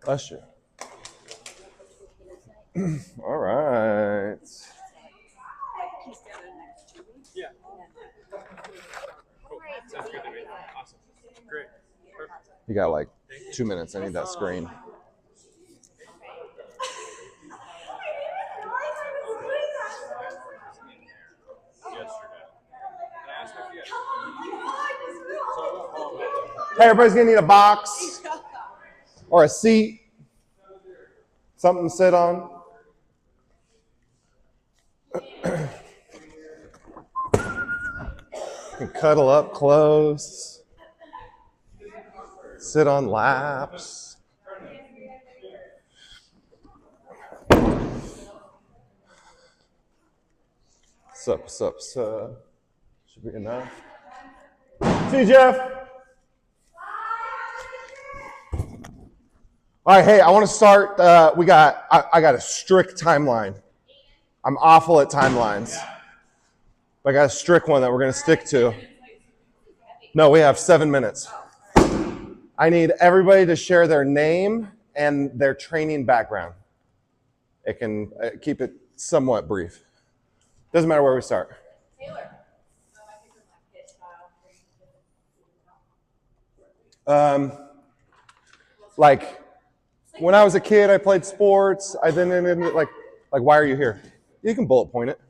Bless you. All right. Yeah. Cool. Sounds good to me. Awesome. Great. Perfect. You got like 2 minutes. I need that screen. Hey, everybody's gonna need a box or a seat, something to sit on. You can cuddle up close, sit on laps. Sup. Should be enough. See you, Jeff. All right, hey, I want to start. I got a strict timeline. I'm awful at timelines. But I got a strict one that we're going to stick to. No, we have 7 minutes. I need everybody to share their name and their training background. It can keep it somewhat brief. Doesn't matter where we start. Taylor. Like when I was a kid, I played sports. I then like why are you here? You can bullet point it.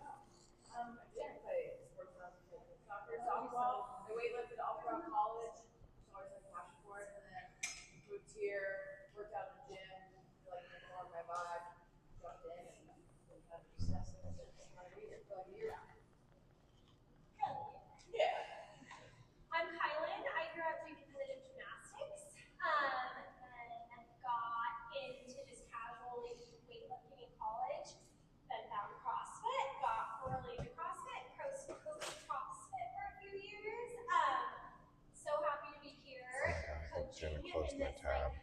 Close my tab.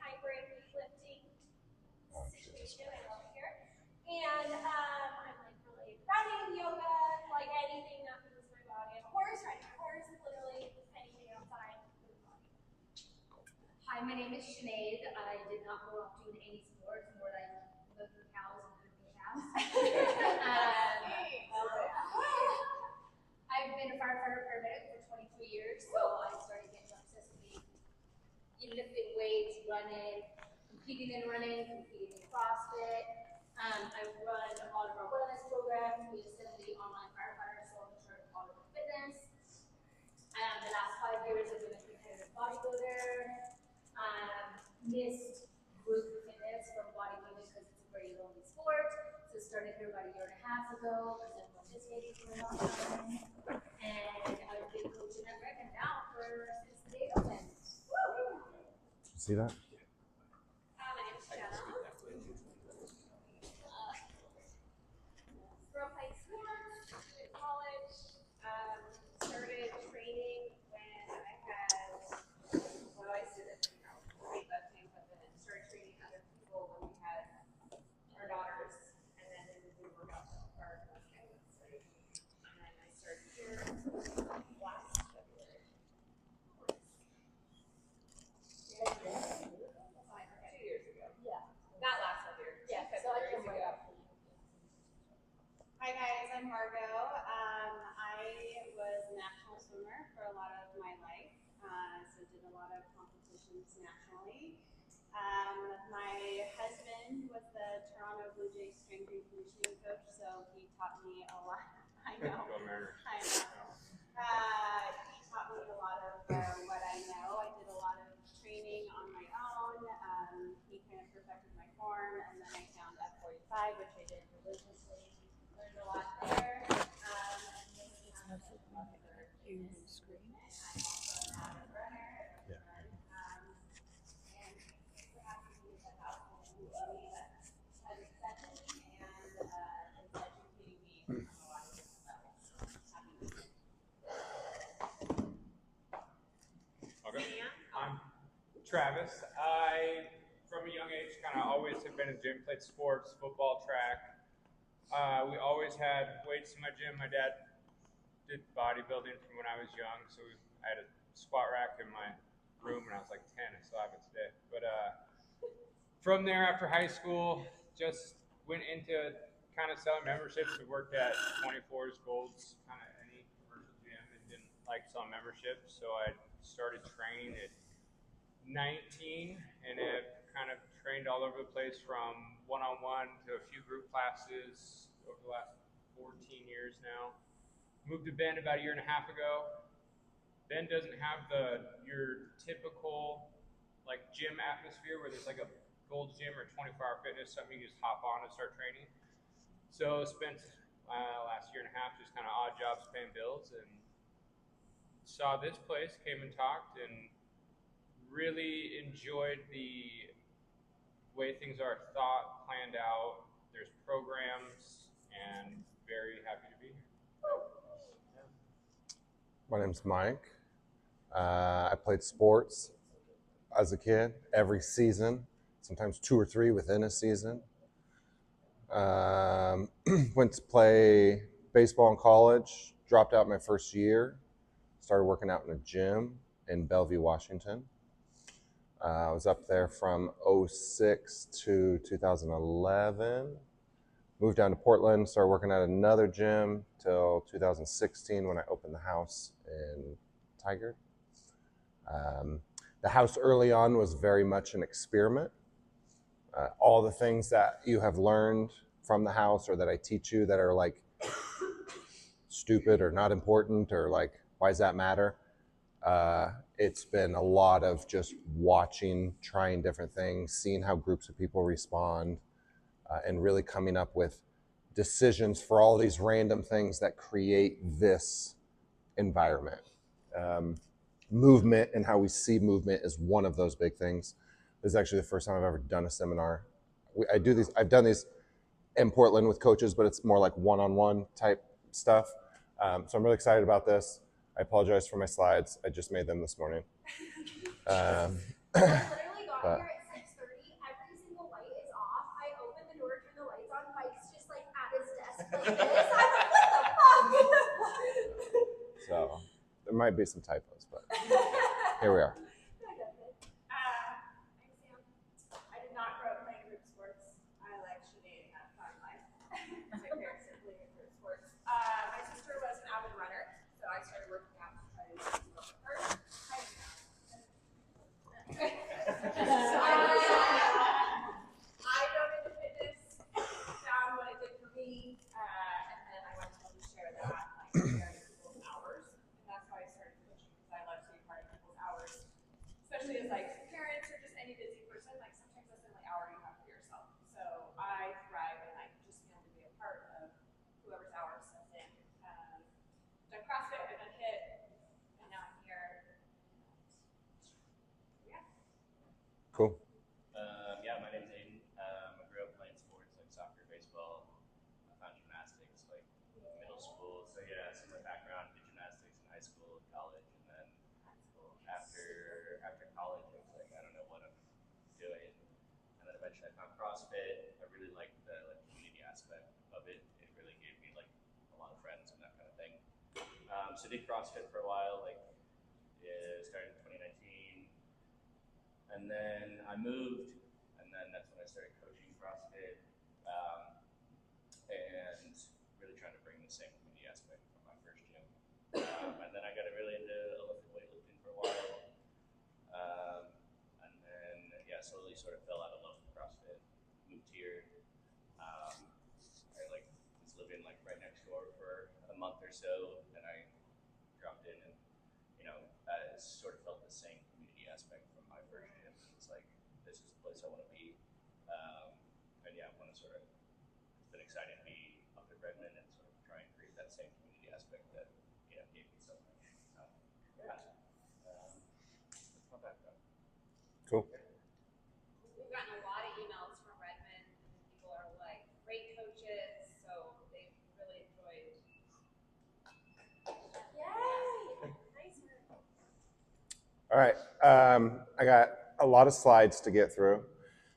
Oh, Jesus. And I'm like really running, yoga, like anything that moves my body. I'm a horse riding. A horse is literally anything outside. Hi, my name is Sinead. I did not grow up doing any sports, more like milking cows and cooking cows. I've been a firefighter paramedic for 23 years, so I started getting obsessed with lifting weights, running, competing in CrossFit. I run all of our wellness programs. We have 70 online firefighters, so I'm in charge of all of our fitness. The last 5 years I've been a competitive bodybuilder. Missed group fitness from bodybuilding because it's a very lonely sport. So started here about 1.5 years ago because I'm participating for a long time. And I've been coaching at Reckon now since the day opened. See that? My name is Jenna. Grew up playing sports in college. Started training when I had, I said it, weightlifting, but then started training other people when we had our daughters, and then we worked out our kids. And then I started here last February. 2 years ago. Yeah. Not last February. Yeah. February. Hi guys, I'm Margot. I was a national swimmer for a lot of my life, so did a lot of competitions nationally. My husband was the Toronto Blue Jays strength and conditioning coach, so he taught me a lot. I know. He taught me a lot of what I know. I did a lot of training on my own. He kind of perfected my form, and then I found F45, which I did religiously. Learned a lot there. Okay. I'm Travis. I, from a young age, kind of always have been in the gym, played sports, football, track. We always had weights in my gym. My dad did bodybuilding from when I was young, so I had a squat rack in my room when I was like 10. I still have it today. But from there, after high school, just went into kind of selling memberships. We worked at 24's, Gold's, kind of any commercial gym, and didn't like selling memberships. So I started training at 19 and have kind of trained all over the place, from one-on-one to a few group classes over the last 14 years now. Moved to Bend about a year and a half ago. Bend doesn't have your typical like gym atmosphere where there's like a Gold's Gym or 24-hour fitness, something you just hop on and start training. So spent last year and a half just kind of odd jobs paying bills, and saw this place, came and talked, and really enjoyed the way things are thought, planned out. There's programs, and very happy to be here. My name's Mike. I played sports as a kid, every season, sometimes 2 or 3 within a season. Went to play baseball in college, dropped out my first year, started working out in a gym in Bellevue, Washington. I was up there from 2006 to 2011. Moved down to Portland, started working at another gym till 2016 when I opened the house in Tigard. The house early on was very much an experiment. All the things that you have learned from the house or that I teach you that are like stupid or not important or like, why does that matter? It's been a lot of just watching, trying different things, seeing how groups of people respond, and really coming up with decisions for all these random things that create this environment. Movement and how we see movement is one of those big things. This is actually the first time I've ever done a seminar. I've done these in Portland with coaches, but it's more like one-on-one type stuff. So I'm really excited about this. I apologize for my slides. I just made them this morning. I literally got here at 6:30. Every single light is off. I opened the door, turned the lights on. Mike's just like at his desk like this. I'm like, what the fuck? So there might be some typos, but here we are. I'm Sam. I did not grow up playing group sports. I actually had a fun life. My parents didn't believe in group sports. My sister was an avid runner, so I started working out to try to keep up with her. I dove into fitness, found what it did for me, and then I went home to share that, like sharing people's hours. And that's how I started coaching, because I love to be part of people's hours, especially as like parents or just any busy person. Like sometimes that's the only hour you have for yourself. So I thrive in like just being able to be a part of whoever's hour sets in. Done CrossFit, I've done HIIT, and now I'm here. Yeah. Cool. Yeah, my name's Aiden. I grew up playing sports like soccer, baseball. I found gymnastics like middle school. So yeah, similar background. Did gymnastics in high school, college, and then after college, I was like, I don't know what I'm doing. And then eventually I found CrossFit. I really liked the community aspect of it. It really gave me like a lot of friends and that kind of thing. So did CrossFit for a while, started in 2019. And then I moved, and then that's when I started coaching CrossFit, and really trying to bring the same community aspect from my first gym. And then I got really into Olympic weightlifting for a while, and then slowly sort of fell out of love with CrossFit. Moved here. I was living right next door for a month or so, and I dropped in, and I sort of felt the same community aspect from my first gym. It's like, this is the place I want to be. And yeah, I want to it's been exciting to be up at Redmond and sort of try and create that same community aspect that, gave me so much. That's my background. Cool. We've gotten a lot of emails from Redmond. People are like great coaches, so they really enjoyed. Yay! Nice work. All right. I got a lot of slides to get through.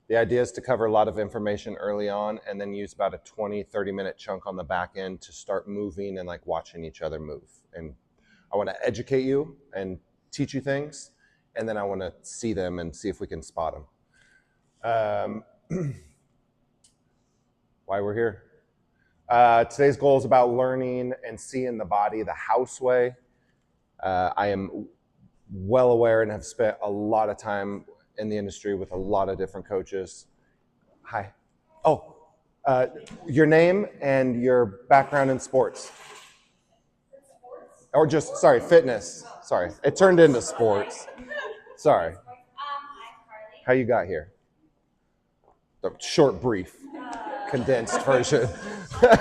The idea is to cover a lot of information early on and then use about a 20-30 minute chunk on the back end to start moving and watching each other move. And I want to educate you and teach you things, and then I want to see them and see if we can spot them. Why we're here. Today's goal is about learning and seeing the body the house way. I am well aware and have spent a lot of time in the industry with a lot of different coaches. Hi. Oh, your name and your background in sports. Or just, sorry, fitness. Sorry, it turned into sports. Sorry. I'm Carly. How you got here? The short, brief, condensed version. I guess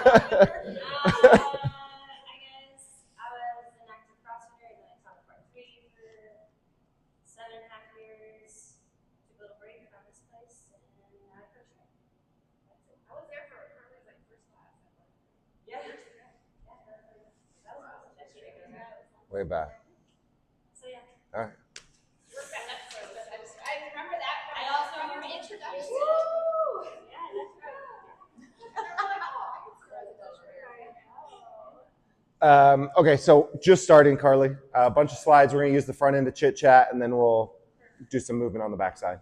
I was an active CrossFitter and then I taught part 3 for 7.5 years. Took a little break from this place and now I coach it. That's it. I was there for Carly's like first class. Yeah. That was awesome. That shit goes out. Way back. So yeah. All right. We're back up for this. I remember that. I also remember introduction. Woo! Yeah, that's right. Okay, so just starting, Carly. A bunch of slides. We're going to use the front end to chit chat, and then we'll do some movement on the backside.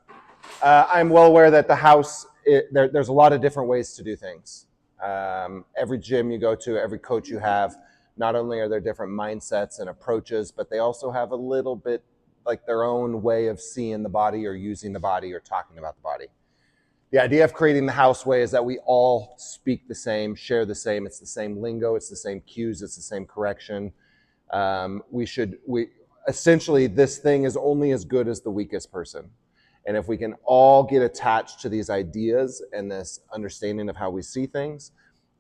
I'm well aware that the house, there's a lot of different ways to do things. Every gym you go to, every coach you have, not only are there different mindsets and approaches, but they also have a little bit like their own way of seeing the body or using the body or talking about the body. The idea of creating the house way is that we all speak the same, share the same. It's the same lingo. It's the same cues. It's the same correction. Essentially, this thing is only as good as the weakest person. And if we can all get attached to these ideas and this understanding of how we see things,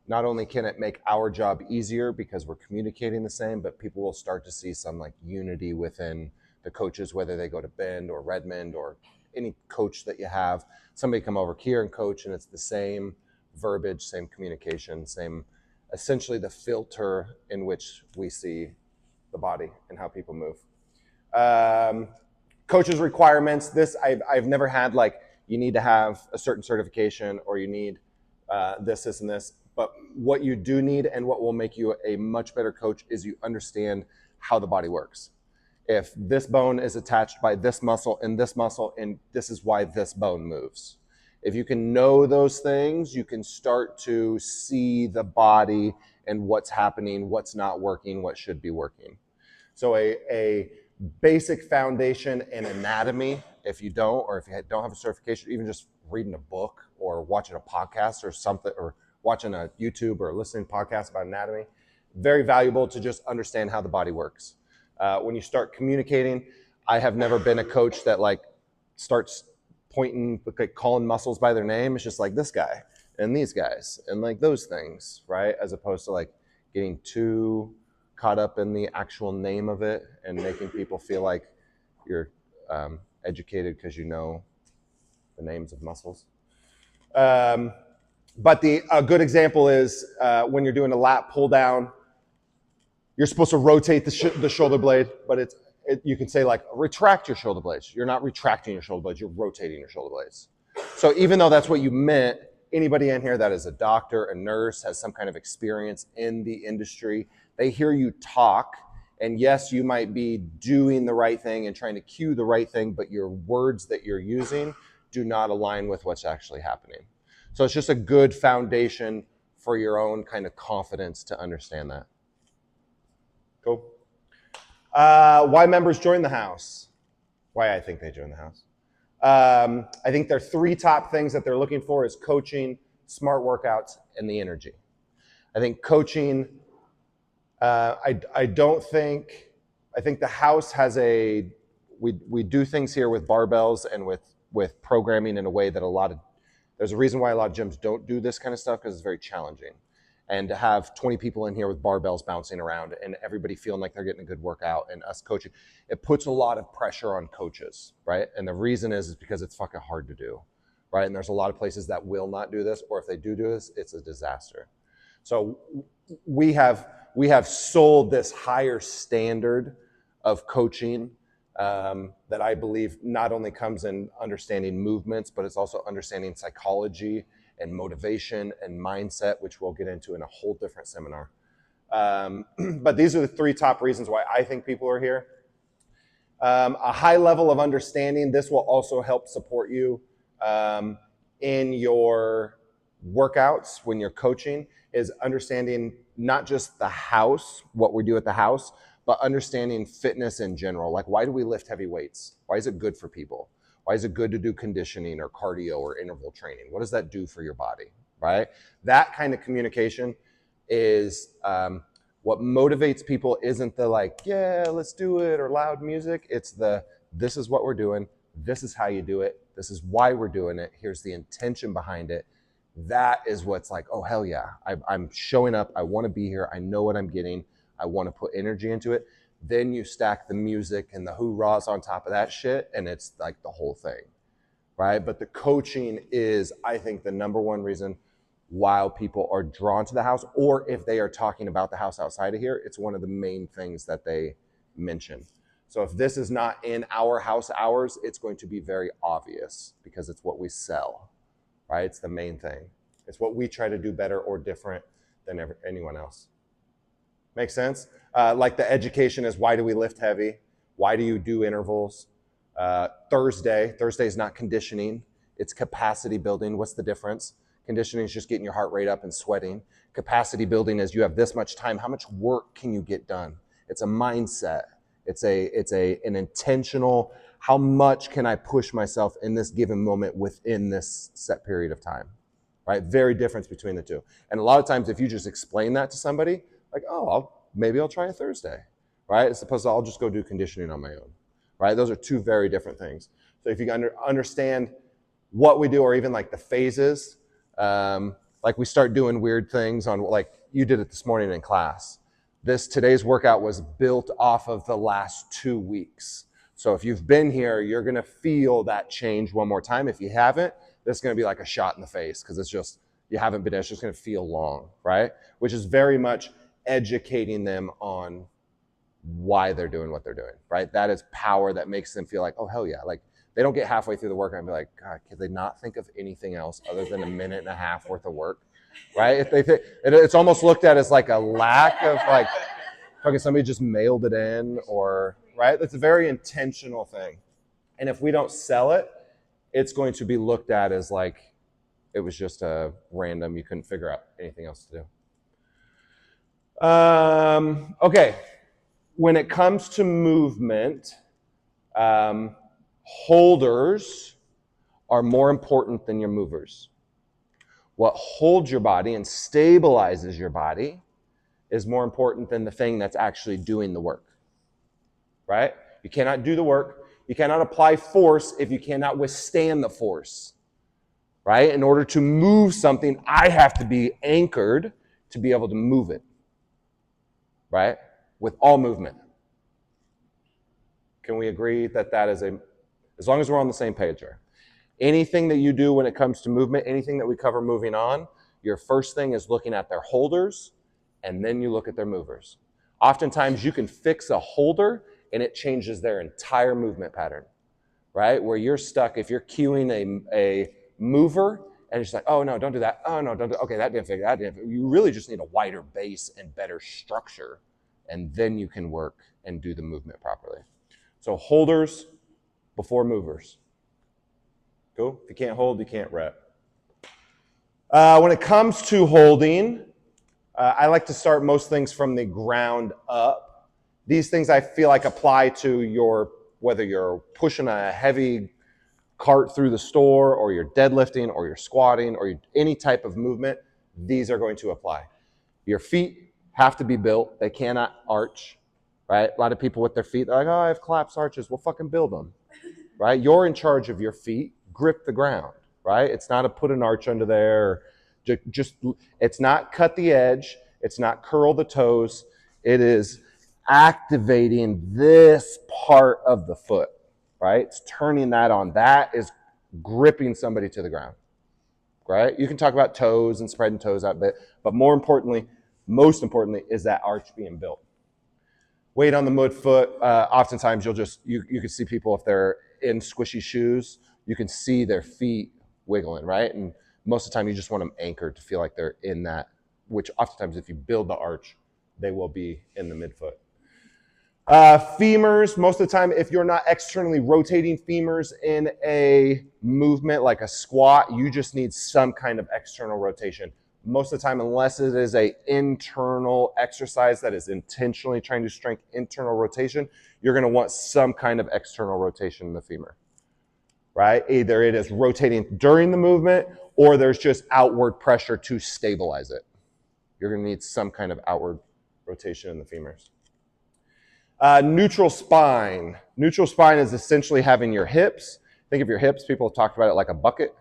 not only can it make our job easier because we're communicating the same, but people will start to see some like unity within the coaches, whether they go to Bend or Redmond or any coach that you have. Somebody come over here and coach, and it's the same verbiage, same communication, same, essentially the filter in which we see the body and how people move. Coaches' requirements. This I've never had like you need to have a certain certification or you need this, and this. But what you do need and what will make you a much better coach is you understand how the body works. If this bone is attached by this muscle, and this is why this bone moves. If you can know those things, you can start to see the body and what's happening, what's not working, what should be working. So a basic foundation in anatomy, if you don't, or if you don't have a certification, even just reading a book or watching a podcast or something, or watching a YouTube or listening to podcasts about anatomy, very valuable to just understand how the body works. When you start communicating, I have never been a coach that like starts pointing, like calling muscles by their name. It's just like this guy and these guys and like those things, right? As opposed to like getting too caught up in the actual name of it and making people feel like you're educated because you know the names of muscles. But a good example is when you're doing a lat pull down, you're supposed to rotate the shoulder blade, but you can say like retract your shoulder blades. You're not retracting your shoulder blades, you're rotating your shoulder blades. So even though that's what you meant, anybody in here that is a doctor, a nurse, has some kind of experience in the industry, they hear you talk, and yes, you might be doing the right thing and trying to cue the right thing, but your words that you're using do not align with what's actually happening. So it's just a good foundation for your own kind of confidence to understand that. Cool. Why members join the house? Why I think they join the house. I think there are 3 top things that they're looking for is coaching, smart workouts, and the energy. I think coaching, I think the house has we do things here with barbells and with programming in a way that there's a reason why a lot of gyms don't do this kind of stuff because it's very challenging. And to have 20 people in here with barbells bouncing around and everybody feeling like they're getting a good workout and us coaching, it puts a lot of pressure on coaches, right? And the reason is because it's fucking hard to do, right? And there's a lot of places that will not do this, or if they do this, it's a disaster. So we have sold this higher standard of coaching that I believe not only comes in understanding movements, but it's also understanding psychology and motivation and mindset, which we'll get into in a whole different seminar. But these are the 3 top reasons why I think people are here. A high level of understanding. This will also help support you in your workouts when you're coaching is understanding not just the house, what we do at the house, but understanding fitness in general. Like, why do we lift heavy weights? Why is it good for people? Why is it good to do conditioning or cardio or interval training? What does that do for your body, right? That kind of communication is what motivates people. Isn't the like, yeah, let's do it, or loud music. It's the, this is what we're doing. This is how you do it. This is why we're doing it. Here's the intention behind it. That is what's like, oh, hell yeah. I'm showing up. I want to be here. I know what I'm getting. I want to put energy into it. Then you stack the music and the hoorahs on top of that shit, and it's like the whole thing, right? But the coaching is, I think, the number one reason why people are drawn to the house, or if they are talking about the house outside of here, it's one of the main things that they mention. So if this is not in our house hours, it's going to be very obvious because it's what we sell, right? It's the main thing. It's what we try to do better or different than anyone else. Make sense? Like the education is, why do we lift heavy? Why do you do intervals? Thursday is not conditioning. It's capacity building. What's the difference? Conditioning is just getting your heart rate up and sweating. Capacity building is you have this much time. How much work can you get done? It's a mindset. It's an intentional, how much can I push myself in this given moment within this set period of time, right? Very difference between the two. And a lot of times if you just explain that to somebody, like, oh, maybe I'll try a Thursday, right? As opposed to I'll just go do conditioning on my own, right? Those are two very different things. So if you understand what we do, or even like the phases, like we start doing weird things on, like you did it this morning in class. Today's workout was built off of the last 2 weeks. So if you've been here, you're going to feel that change one more time. If you haven't, this is going to be like a shot in the face because it's just, you haven't been, it's just going to feel long, right? Which is very much educating them on why they're doing what they're doing, right? That is power that makes them feel like, oh, hell yeah. Like they don't get halfway through the workout and be like, God, can they not think of anything else other than a minute and a half worth of work, right? If they think, it's almost looked at as like a lack of like, okay, somebody just mailed it in, or, right? That's a very intentional thing. And if we don't sell it, it's going to be looked at as like, it was just a random, you couldn't figure out anything else to do. Okay, when it comes to movement, holders are more important than your movers. What holds your body and stabilizes your body is more important than the thing that's actually doing the work, right? You cannot do the work. You cannot apply force if you cannot withstand the force, right? In order to move something, I have to be anchored to be able to move it, right? With all movement. Can we agree that that is as long as we're on the same page here. Anything that you do when it comes to movement, anything that we cover moving on, your first thing is looking at their holders, and then you look at their movers. Oftentimes you can fix a holder and it changes their entire movement pattern, right? Where you're stuck, if you're cueing a mover, and it's like, oh no, don't do that. Oh no, don't do, okay, that didn't fit, that didn't fit. You really just need a wider base and better structure, and then you can work and do the movement properly. So holders before movers. Cool? If you can't hold, you can't rep. When it comes to holding, I like to start most things from the ground up. These things I feel like apply to whether you're pushing a heavy cart through the store, or you're deadlifting, or you're squatting, or any type of movement, these are going to apply. Your feet have to be built. They cannot arch, right? A lot of people with their feet, they're like, oh, I have collapsed arches. Well, fucking build them, right? You're in charge of your feet. Grip the ground, right? It's not a put an arch under there. Just it's not cut the edge. It's not curl the toes. It is activating this part of the foot, right? It's turning that on. That is gripping somebody to the ground, right? You can talk about toes and spreading toes out a bit, but most importantly, is that arch being built. Weight on the midfoot. Oftentimes, you can see people if they're in squishy shoes, you can see their feet wiggling, right? And most of the time, you just want them anchored to feel like they're in that, which oftentimes, if you build the arch, they will be in the midfoot. Femurs, most of the time, if you're not externally rotating femurs in a movement like a squat, you just need some kind of external rotation. Most of the time, unless it is an internal exercise that is intentionally trying to strengthen internal rotation, you're going to want some kind of external rotation in the femur, right? Either it is rotating during the movement or there's just outward pressure to stabilize it. You're going to need some kind of outward rotation in the femurs. Neutral spine. Neutral spine is essentially having your hips. Think of your hips. People have talked about it like a bucket,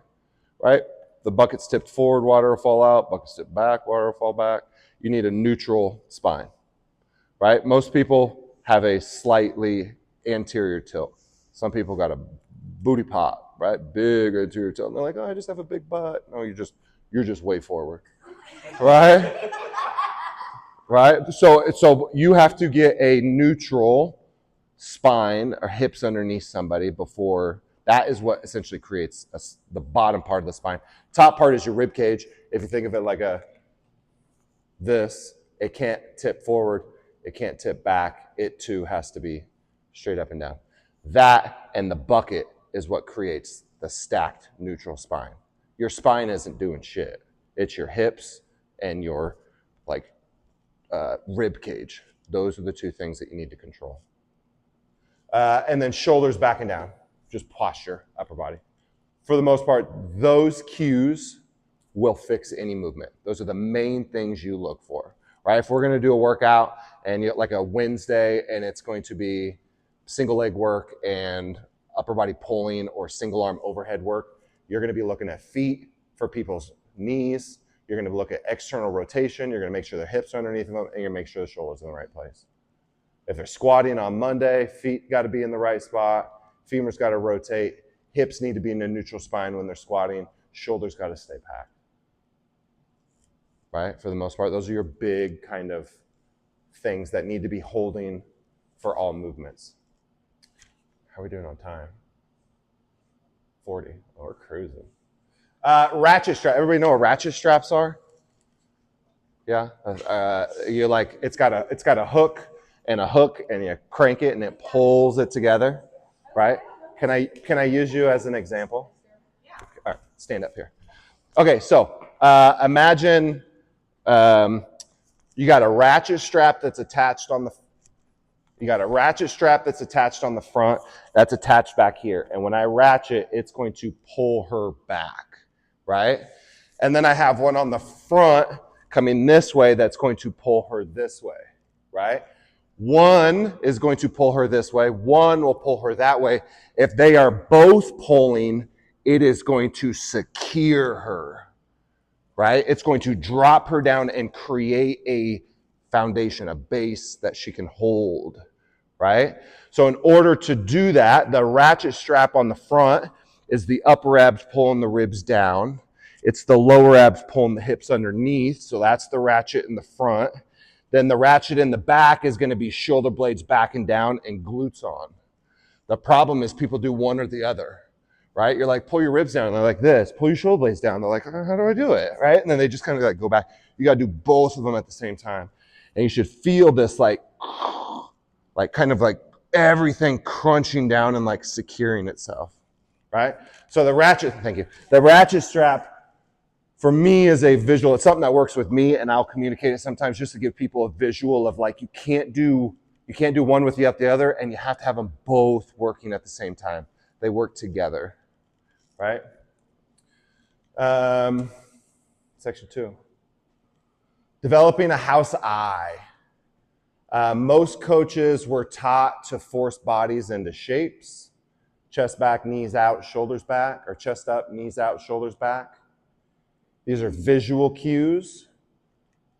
right? The bucket's tipped forward, water will fall out. Bucket's tipped back, water will fall back. You need a neutral spine, right? Most people have a slightly anterior tilt. Some people got a booty pop, right? Big anterior tilt. And they're like, oh, I just have a big butt. No, you're just way forward, right? Right? So you have to get a neutral spine or hips underneath somebody before. That is what essentially creates the bottom part of the spine. Top part is your rib cage. If you think of it like this, it can't tip forward. It can't tip back. It too has to be straight up and down. That and the bucket is what creates the stacked neutral spine. Your spine isn't doing shit. It's your hips and your rib cage. Those are the two things that you need to control. And then shoulders back and down, just posture, upper body. For the most part, those cues will fix any movement. Those are the main things you look for, right? If we're going to do a workout and like a Wednesday and it's going to be single leg work and upper body pulling or single arm overhead work, you're going to be looking at feet for people's knees. You're going to look at external rotation. You're going to make sure their hips are underneath them, and you're going to make sure the shoulder's in the right place. If they're squatting on Monday, feet got to be in the right spot. Femurs got to rotate. Hips need to be in a neutral spine when they're squatting. Shoulders got to stay packed. Right? For the most part, those are your big kind of things that need to be holding for all movements. How are we doing on time? 40. Oh, we're cruising. Ratchet strap. Everybody know what ratchet straps are? Yeah. You're like it's got a hook, and you crank it and it pulls it together, right? Can I use you as an example? Yeah. All right, stand up here. Okay, so imagine you got a ratchet strap that's attached on the. You got a ratchet strap that's attached on the front. That's attached back here, and when I ratchet, it's going to pull her back. Right? And then I have one on the front coming this way that's going to pull her this way, right? One is going to pull her this way. One will pull her that way. If they are both pulling, it is going to secure her, right? It's going to drop her down and create a foundation, a base that she can hold, right? So in order to do that, the ratchet strap on the front is the upper abs pulling the ribs down. It's the lower abs pulling the hips underneath. So that's the ratchet in the front. Then the ratchet in the back is going to be shoulder blades back and down and glutes on. The problem is people do one or the other, right? You're like, pull your ribs down. And they're like this. Pull your shoulder blades down. They're like, how do I do it, right? And then they just kind of like go back. You got to do both of them at the same time. And you should feel this like kind of like everything crunching down and like securing itself. Right? So the ratchet strap for me is a visual. It's something that works with me, and I'll communicate it sometimes just to give people a visual of like you can't do one without the other, and you have to have them both working at the same time. They work together, right? Section 2. Developing a house eye. Most coaches were taught to force bodies into shapes. Chest back, knees out, shoulders back, or chest up, knees out, shoulders back. These are visual cues.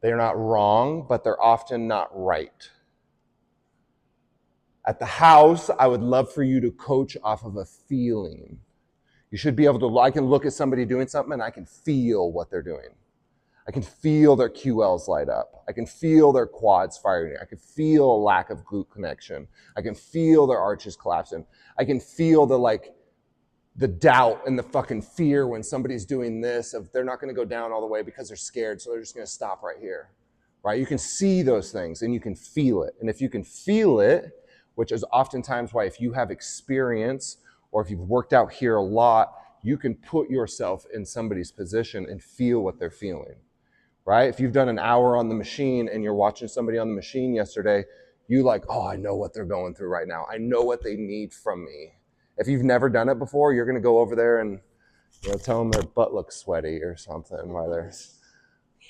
They're not wrong, but they're often not right. At the house, I would love for you to coach off of a feeling. You should be able to, I can look at somebody doing something and I can feel what they're doing. I can feel their QLs light up. I can feel their quads firing. I can feel a lack of glute connection. I can feel their arches collapsing. I can feel the doubt and the fucking fear when somebody's doing this of they're not going to go down all the way because they're scared, so they're just going to stop right here, right? You can see those things and you can feel it. And if you can feel it, which is oftentimes why if you have experience or if you've worked out here a lot, you can put yourself in somebody's position and feel what they're feeling, right? If you've done an hour on the machine and you're watching somebody on the machine yesterday, you like, oh, I know what they're going through right now. I know what they need from me. If you've never done it before, you're going to go over there and tell them their butt looks sweaty or something while they're...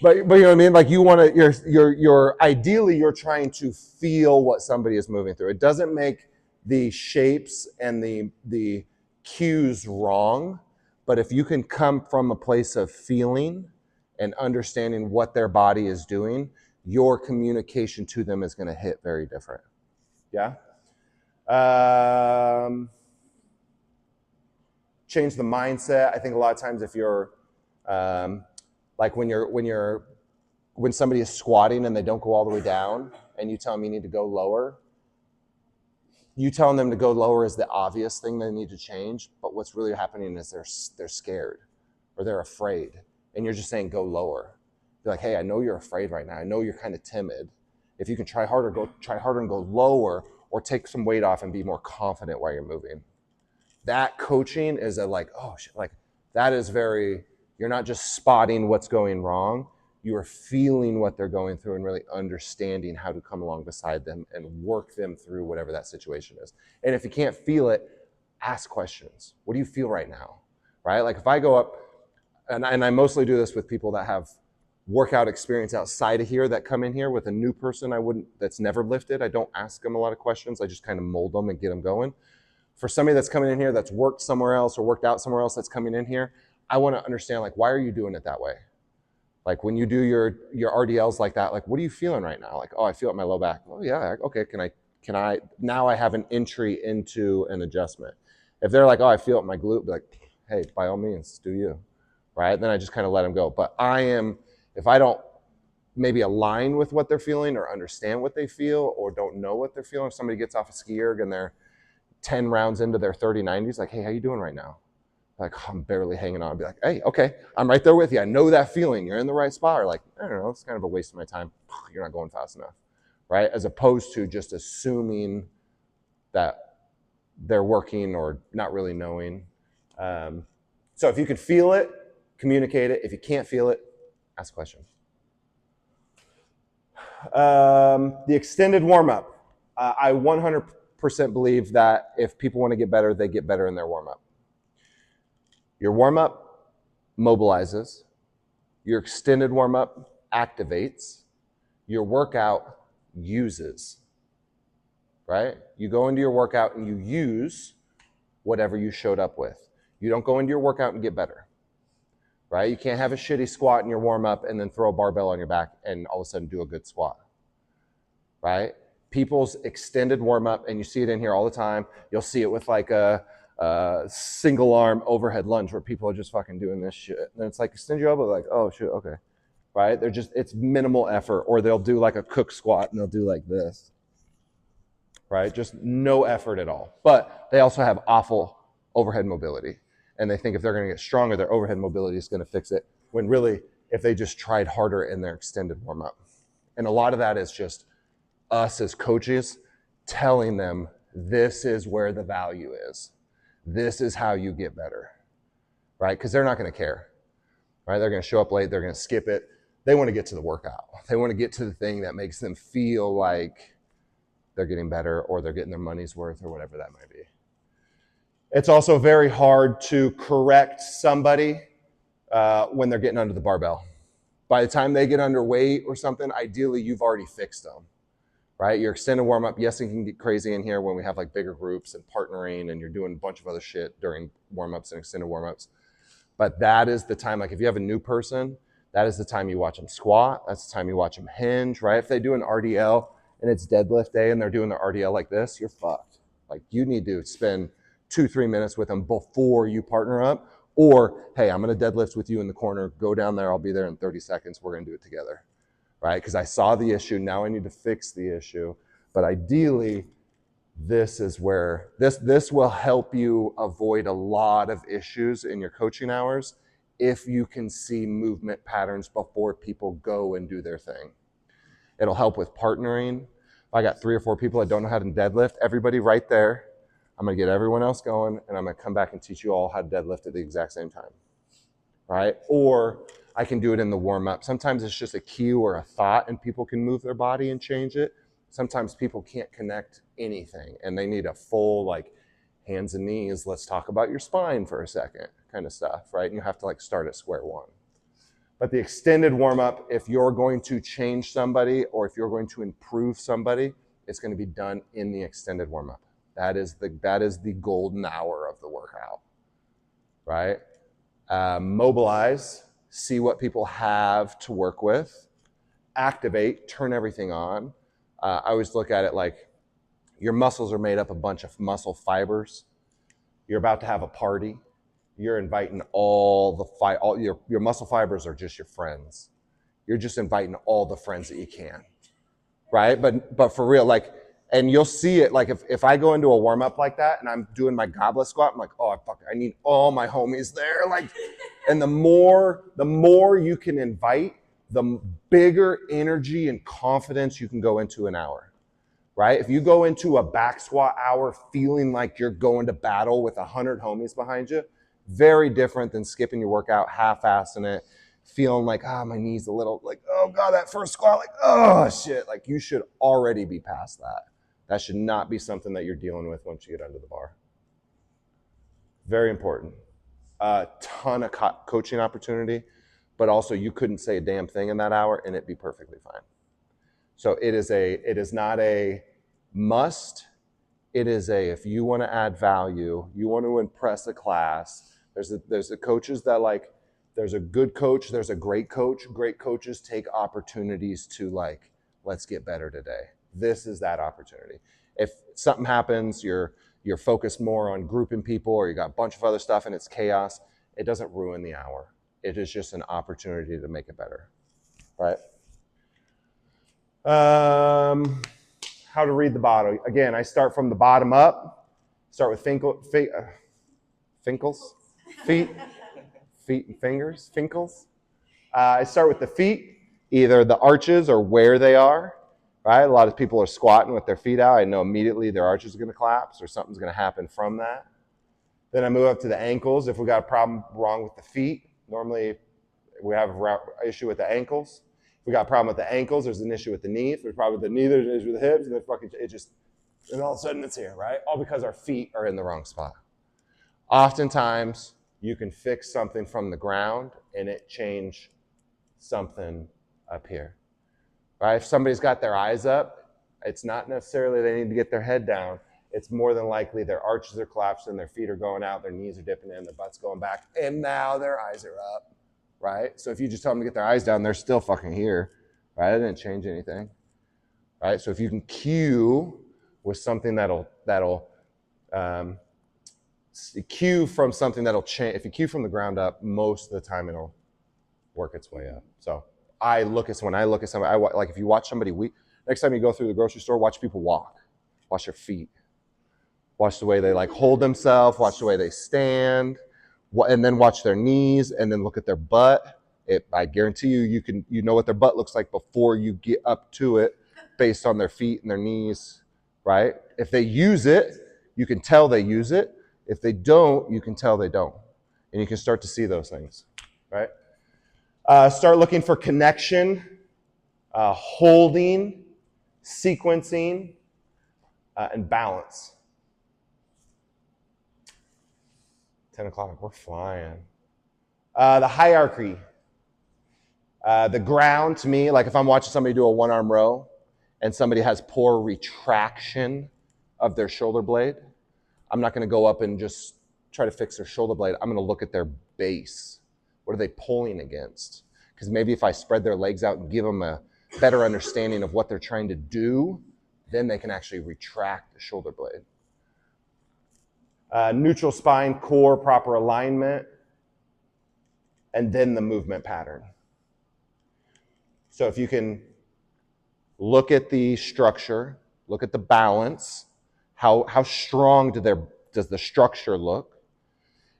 But you know what I mean? Like you want to, you're ideally you're trying to feel what somebody is moving through. It doesn't make the shapes and the cues wrong, but if you can come from a place of feeling and understanding what their body is doing, your communication to them is going to hit very different. Yeah. Change the mindset. I think a lot of times if you're like when somebody is squatting and they don't go all the way down and you tell them you need to go lower, you telling them to go lower is the obvious thing they need to change, but what's really happening is they're scared or they're afraid, and you're just saying go lower. You're like, hey, I know you're afraid right now. I know you're kind of timid. If you can try harder and go lower, or take some weight off and be more confident while you're moving. That coaching is that is very, you're not just spotting what's going wrong, you are feeling what they're going through and really understanding how to come along beside them and work them through whatever that situation is. And if you can't feel it, ask questions. What do you feel right now? Right? Like if I go up, and I mostly do this with people that have workout experience outside of here that come in here. With a new person that's never lifted, I don't ask them a lot of questions. I just kind of mold them and get them going. For somebody that's coming in here that's worked somewhere else or worked out somewhere else that's coming in here, I want to understand, like, why are you doing it that way? Like when you do your RDLs like that, like, what are you feeling right now? Like, oh, I feel it in my low back. Oh yeah, okay, can I, now I have an entry into an adjustment. If they're like, oh, I feel it in my glute, be like, hey, by all means, do you, right? Then I just kind of let them go. But if I don't maybe align with what they're feeling or understand what they feel or don't know what they're feeling, if somebody gets off a ski erg and they're 10 rounds into their 30-90s, like, hey, how you doing right now? Like, I'm barely hanging on. I'd be like, hey, okay, I'm right there with you. I know that feeling. You're in the right spot. Or like, I don't know, it's kind of a waste of my time. You're not going fast enough, right? As opposed to just assuming that they're working or not really knowing. So if you can feel it, communicate it. If you can't feel it, ask a question. The extended warm-up. I 100% believe that if people want to get better, they get better in their warm-up. Your warm-up mobilizes. Your extended warm-up activates. Your workout uses, right? You go into your workout and you use whatever you showed up with. You don't go into your workout and get better, right? You can't have a shitty squat in your warm-up and then throw a barbell on your back and all of a sudden do a good squat, right? People's extended warm-up, and you see it in here all the time. You'll see it with like a single arm overhead lunge where people are just fucking doing this shit. And it's like, extend your elbow, like, oh shit, okay. Right? It's minimal effort. Or they'll do like a cook squat and they'll do like this. Right? Just no effort at all. But they also have awful overhead mobility. And they think if they're going to get stronger, their overhead mobility is going to fix it. When really, if they just tried harder in their extended warm-up. And a lot of that is just us as coaches telling them this is where the value is. This is how you get better, right? Because they're not going to care, right? They're going to show up late. They're going to skip it. They want to get to the workout. They want to get to the thing that makes them feel like they're getting better or they're getting their money's worth or whatever that might be. It's also very hard to correct somebody when they're getting under the barbell. By the time they get underweight or something, ideally you've already fixed them. Right? Your extended warm-up, yes, it can get crazy in here when we have like bigger groups and partnering and you're doing a bunch of other shit during warm-ups and extended warm-ups. But that is the time, like if you have a new person, that is the time you watch them squat. That's the time you watch them hinge, right? If they do an RDL and it's deadlift day and they're doing their RDL like this, you're fucked. Like you need to spend 2-3 minutes with them before you partner up. Or, hey, I'm going to deadlift with you in the corner. Go down there. I'll be there in 30 seconds. We're going to do it together. Right? Because I saw the issue, now I need to fix the issue. But ideally, this is where, this will help you avoid a lot of issues in your coaching hours if you can see movement patterns before people go and do their thing. It'll help with partnering. If I got 3 or 4 people that don't know how to deadlift, everybody right there, I'm going to get everyone else going, and I'm going to come back and teach you all how to deadlift at the exact same time, right? Or I can do it in the warm-up. Sometimes it's just a cue or a thought, and people can move their body and change it. Sometimes people can't connect anything, and they need a full, like, hands and knees, let's talk about your spine for a second kind of stuff, right? And you have to, like, start at square one. But the extended warm-up, if you're going to change somebody or if you're going to improve somebody, it's going to be done in the extended warm-up. That is the golden hour of the workout, right? Mobilize, see what people have to work with, activate, turn everything on. I always look at it like your muscles are made up of a bunch of muscle fibers. You're about to have a party. You're inviting all your muscle fibers are just your friends. You're just inviting all the friends that you can, right? But for real, like, and you'll see it, like if I go into a warm up like that and I'm doing my goblet squat, I'm like, oh fuck, I need all my homies there, like, and the more you can invite, the bigger energy and confidence you can go into an hour, right? If you go into a back squat hour feeling like you're going to battle with 100 homies behind you, very different than skipping your workout, half-assing it, feeling like, my knee's a little, like, oh God, that first squat, like, oh shit. Like, you should already be past that. That should not be something that you're dealing with once you get under the bar. Very important. A ton of coaching opportunity, but also you couldn't say a damn thing in that hour and it'd be perfectly fine. So it is not a must. It is if you want to add value, you want to impress a class. There's the coaches that, like, there's a good coach, there's a great coach. Great coaches take opportunities to, like, let's get better today. This is that opportunity. If something happens, you're focused more on grouping people, or you got a bunch of other stuff and it's chaos, it doesn't ruin the hour. It is just an opportunity to make it better, right? How to read the bottle. Again, I start from the bottom up. Start with finkles, feet and fingers, finkles. I start with the feet, either the arches or where they are, right? A lot of people are squatting with their feet out. I know immediately their arches are going to collapse or something's going to happen from that. Then I move up to the ankles. If we got a problem wrong with the feet, normally we have an issue with the ankles. If we got a problem with the ankles, there's an issue with the knee. If there's a problem with the knee, there's an issue with the hips, and and all of a sudden it's here, right? All because our feet are in the wrong spot. Oftentimes, you can fix something from the ground and it change something up here, right? If somebody's got their eyes up, it's not necessarily they need to get their head down. It's more than likely their arches are collapsing, their feet are going out, their knees are dipping in, their butt's going back, and now their eyes are up, right? So if you just tell them to get their eyes down, they're still fucking here, right? It didn't change anything, right? So if you can cue with something that'll cue from something that'll change. If you cue from the ground up, most of the time it'll work its way up. So when I look at somebody, like if you watch somebody, next time you go through the grocery store, watch people walk, watch their feet, watch the way they, like, hold themselves, watch the way they stand, and then watch their knees, and then look at their butt. I guarantee you know what their butt looks like before you get up to it, based on their feet and their knees, right? If they use it, you can tell they use it. If they don't, you can tell they don't. And you can start to see those things, right? Start looking for connection, holding, sequencing, and balance. 10 o'clock, we're flying. The hierarchy. The ground, to me, like if I'm watching somebody do a one-arm row and somebody has poor retraction of their shoulder blade, I'm not going to go up and just try to fix their shoulder blade. I'm going to look at their base. What are they pulling against? Because maybe if I spread their legs out and give them a better understanding of what they're trying to do, then they can actually retract the shoulder blade. Neutral spine, core, proper alignment, and then the movement pattern. So if you can look at the structure, look at the balance, how strong does the structure look?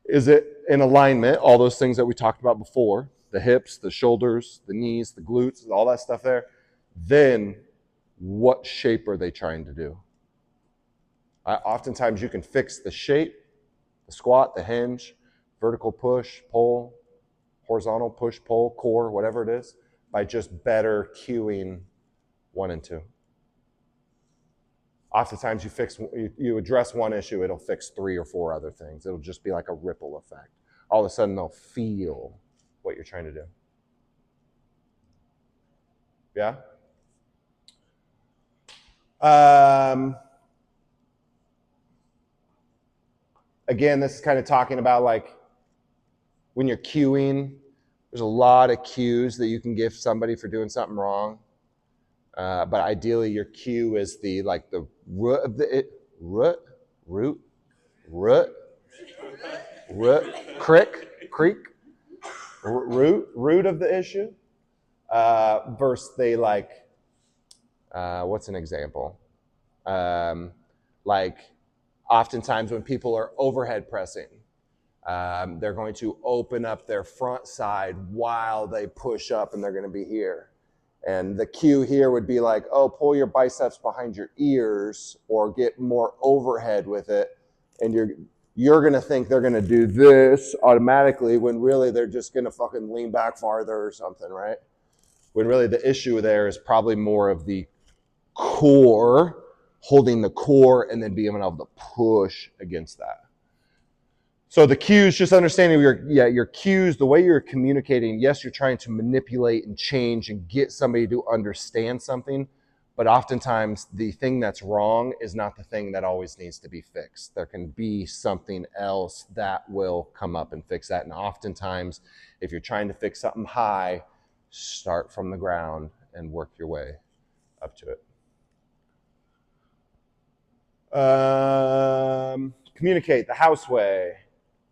Is it in alignment? All those things that we talked about before, the hips, the shoulders, the knees, the glutes, all that stuff there. Then what shape are they trying to do? Oftentimes you can fix the shape, the squat, the hinge, vertical push, pull, horizontal push, pull, core, whatever it is, by just better cueing 1 and 2. Oftentimes you address one issue, it'll fix 3 or 4 other things. It'll just be like a ripple effect. All of a sudden they'll feel what you're trying to do. Yeah? Again, this is kind of talking about like when you're cueing, there's a lot of cues that you can give somebody for doing something wrong. But ideally your cue is the root of the root of the issue, versus they what's an example? Like oftentimes when people are overhead pressing, they're going to open up their front side while they push up, and they're going to be here. And the cue here would be like, oh, pull your biceps behind your ears or get more overhead with it. And you're going to think they're going to do this automatically when really they're just going to fucking lean back farther or something, right? When really the issue there is probably more of the core, holding the core and then being able to push against that. So the cues, just understanding your cues, the way you're communicating, yes, you're trying to manipulate and change and get somebody to understand something, but oftentimes the thing that's wrong is not the thing that always needs to be fixed. There can be something else that will come up and fix that. And oftentimes, if you're trying to fix something high, start from the ground and work your way up to it. Communicate the house way.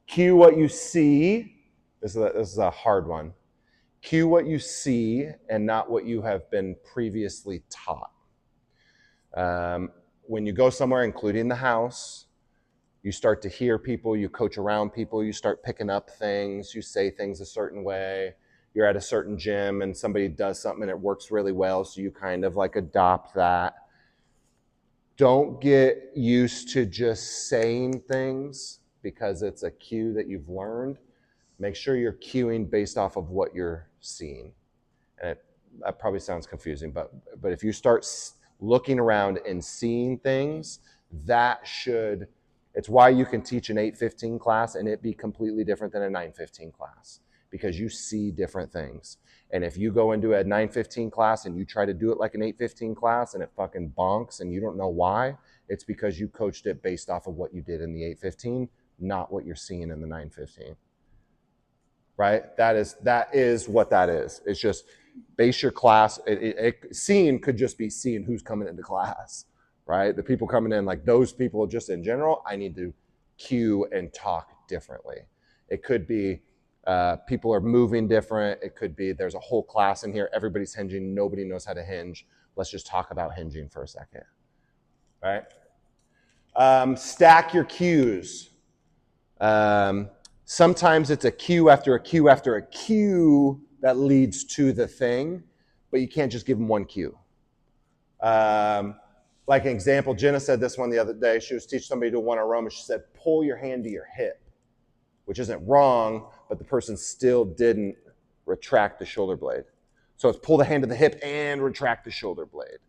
Cue what you see. This is a hard one. Cue what you see and not what you have been previously taught. When you go somewhere, including the house, you start to hear people, you coach around people, you start picking up things, you say things a certain way. You're at a certain gym and somebody does something and it works really well, so you kind of like adopt that. Don't get used to just saying things because it's a cue that you've learned. Make sure you're cueing based off of what you're seeing. And that probably sounds confusing, but if you start looking around and seeing things, it's why you can teach an 8:15 class and it be completely different than a 9:15 class, because you see different things. And if you go into a 9:15 class and you try to do it like an 8:15 class and it fucking bonks and you don't know why, it's because you coached it based off of what you did in the 8:15, not what you're seeing in the 9:15. Right? That is what that is. It's just base your class. Seeing could just be seeing who's coming into class, right? The people coming in, like those people just in general, I need to cue and talk differently. It could be people are moving different. It could be there's a whole class in here, everybody's hinging, nobody knows how to hinge. Let's just talk about hinging for a second, right? Stack your cues. Sometimes it's a cue after a cue after a cue that leads to the thing, but you can't just give them one cue. Like an example, Jenna said this one the other day. She was teaching somebody to one aroma. She said, pull your hand to your hip, which isn't wrong, but the person still didn't retract the shoulder blade. So it's pull the hand to the hip and retract the shoulder blade,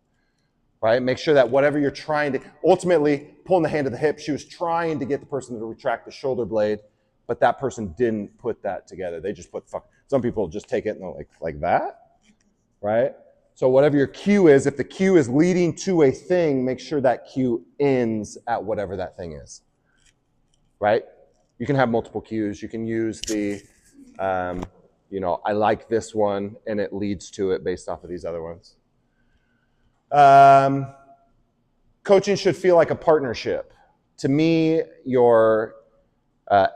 right? Make sure that whatever you're trying to, ultimately pulling the hand to the hip, she was trying to get the person to retract the shoulder blade, but that person didn't put that together. They just put some people just take it and they're like that, right? So whatever your cue is, if the cue is leading to a thing, make sure that cue ends at whatever that thing is, right? You can have multiple cues. You can use the, I like this one and it leads to it based off of these other ones. Coaching should feel like a partnership. To me,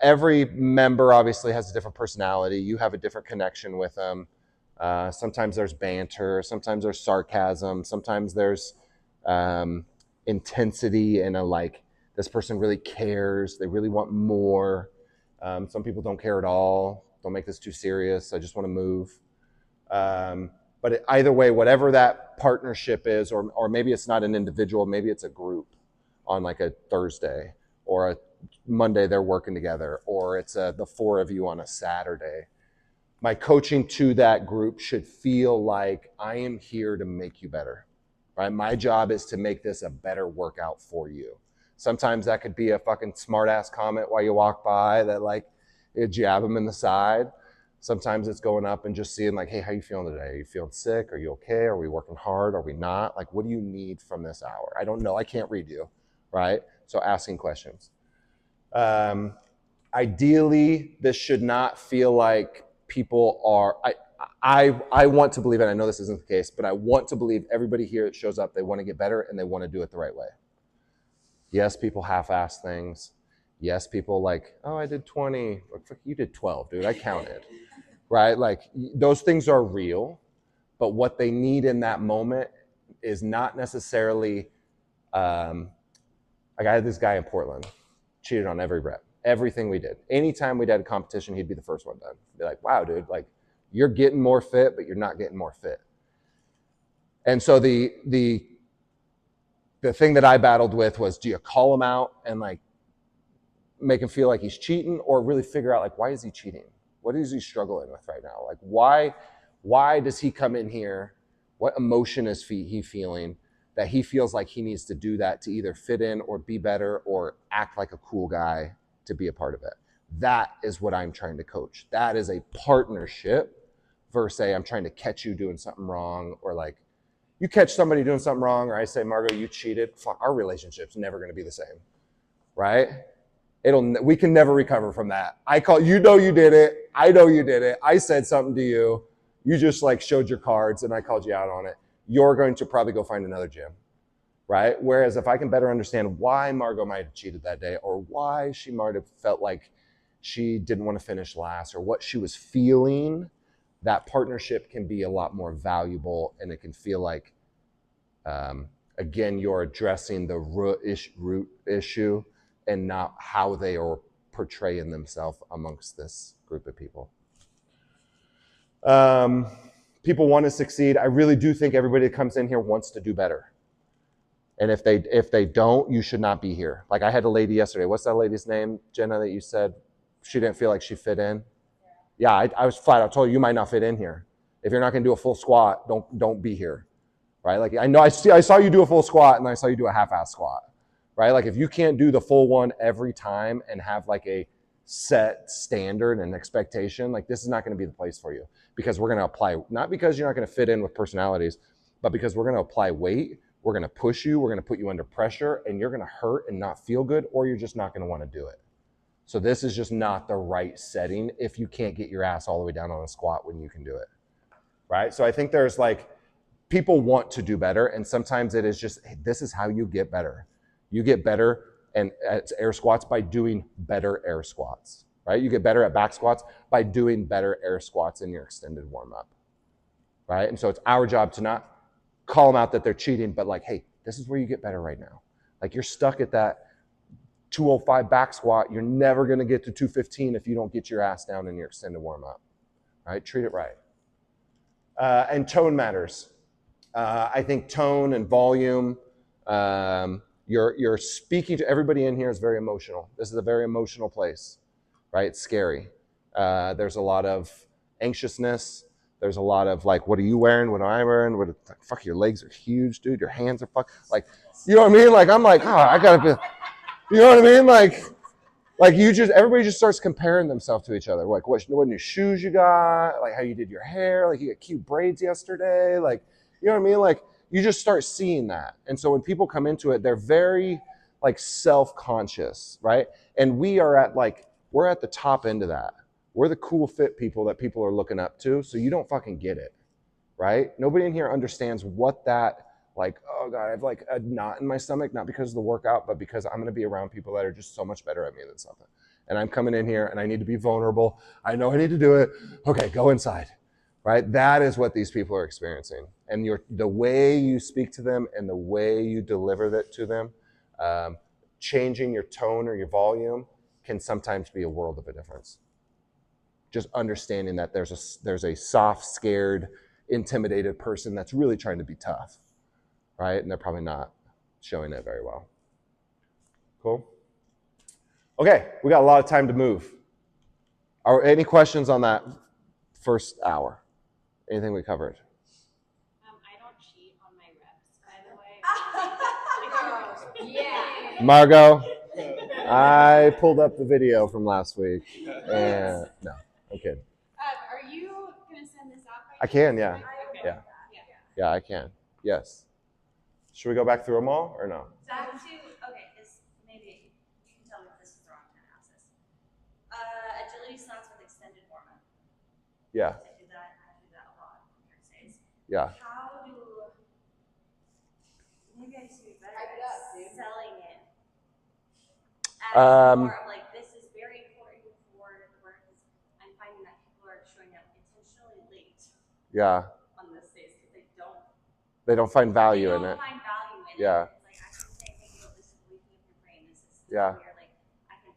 every member obviously has a different personality. You have a different connection with them. Sometimes there's banter. Sometimes there's sarcasm. Sometimes there's intensity and this person really cares. They really want more. Some people don't care at all. Don't make this too serious. I just want to move. either way, whatever that partnership is, or maybe it's not an individual, maybe it's a group on like a Thursday, or a Monday they're working together, or it's the four of you on a Saturday. My coaching to that group should feel like I am here to make you better, right? My job is to make this a better workout for you. Sometimes that could be a fucking smart ass comment while you walk by that like you jab them in the side. Sometimes it's going up and just seeing like, hey, how you feeling today? Are you feeling sick? Are you okay? Are we working hard? Are we not? Like, what do you need from this hour? I don't know. I can't read you, right? So asking questions. Ideally, this should not feel like people are, I want to believe, and I know this isn't the case, but I want to believe everybody here that shows up, they want to get better and they want to do it the right way. Yes, people half-ass things. Yes, people like, oh, I did 20. You did 12, dude. I counted, right? Like those things are real, but what they need in that moment is not necessarily, like I had this guy in Portland, cheated on every rep. Everything we did. Anytime we did a competition, he'd be the first one done. Be like, wow, dude, like you're getting more fit, but you're not getting more fit. And so the thing that I battled with was, do you call him out and like make him feel like he's cheating, or really figure out like, why is he cheating? What is he struggling with right now? Like, why does he come in here? What emotion is he feeling that he feels like he needs to do that to either fit in or be better or act like a cool guy to be a part of it? That is what I'm trying to coach. That is a partnership versus I'm trying to catch you doing something wrong, or like you catch somebody doing something wrong, or I say, Margo, you cheated. Fuck, our relationship's never going to be the same, right? We can never recover from that. You know you did it. I know you did it. I said something to you. You just like showed your cards and I called you out on it. You're going to probably go find another gym, right? Whereas if I can better understand why Margo might have cheated that day, or why she might have felt like she didn't want to finish last, or what she was feeling, that partnership can be a lot more valuable, and it can feel like, again, you're addressing the root issue and not how they are portraying themselves amongst this group of people. People want to succeed. I really do think everybody that comes in here wants to do better. And if they don't, you should not be here. Like I had a lady yesterday. What's that lady's name, Jenna, that you said she didn't feel like she fit in? Yeah, I was flat out told you might not fit in here. If you're not going to do a full squat, don't be here, right? Like I know I saw you do a full squat and I saw you do a half-ass squat, right? Like if you can't do the full one every time and have like a set standard and expectation, like this is not going to be the place for you, because we're going to apply, not because you're not going to fit in with personalities, but because we're going to apply weight. We're going to push you. We're going to put you under pressure, and you're going to hurt and not feel good, or you're just not going to want to do it. So this is just not the right setting if you can't get your ass all the way down on a squat when you can do it, right? So I think there's like, people want to do better, and sometimes it is just, hey, this is how you get better. You get better and at air squats by doing better air squats, right? You get better at back squats by doing better air squats in your extended warm-up, right? And so it's our job to not call them out that they're cheating, but like, hey, this is where you get better right now. Like you're stuck at that 205 back squat. You're never going to get to 215 if you don't get your ass down in your extended warm-up, right? Treat it right. And tone matters. I think tone and volume, you're speaking to everybody in here is very emotional. This is a very emotional place, right? It's scary. There's a lot of anxiousness. There's a lot of like, what are you wearing? What am I wearing? Fuck, your legs are huge, dude. Your hands are like, you know what I mean? Like, I'm like, oh, I gotta be, you know what I mean? Like everybody just starts comparing themselves to each other. Like what new shoes you got, like how you did your hair, like you got cute braids yesterday. Like, you know what I mean? Like you just start seeing that. And so when people come into it, they're very like self-conscious, right? And we're at the top end of that. We're the cool fit people that people are looking up to. So you don't fucking get it, right? Nobody in here understands what that, like, oh God, I have like a knot in my stomach, not because of the workout, but because I'm going to be around people that are just so much better at me than something. And I'm coming in here and I need to be vulnerable. I know I need to do it. Okay, go inside, right? That is what these people are experiencing. And the way you speak to them and the way you deliver that to them, changing your tone or your volume can sometimes be a world of a difference. Just understanding that there's a soft, scared intimidated person that's really trying to be tough, right? And they're probably not showing it very well. Cool. Okay, we got a lot of time to move. Are any questions on that first hour? Anything we covered? I don't cheat on my reps, by the way. Yeah. Margot, I pulled up the video from last week, and no, I'm kidding. Are you gonna send this out? I can, yeah. Okay. Yeah. Yeah, I can. Yes. Should we go back through them all or no? Back to, okay, this maybe you can tell me if this is the wrong time to ask this. Agility slots with extended warm-up. Yeah, I do that a lot in New York States. yeah. How do, maybe I should be better Hype it at up, dude. selling it Um, as more of like, this is very important for the work. I'm finding that people are showing up intentionally late Yeah. on this days because They don't find value they in it. don't find value in Yeah. it. It's like actually saying, hey, yo, this is waking up your brain. This is Yeah. where like I can.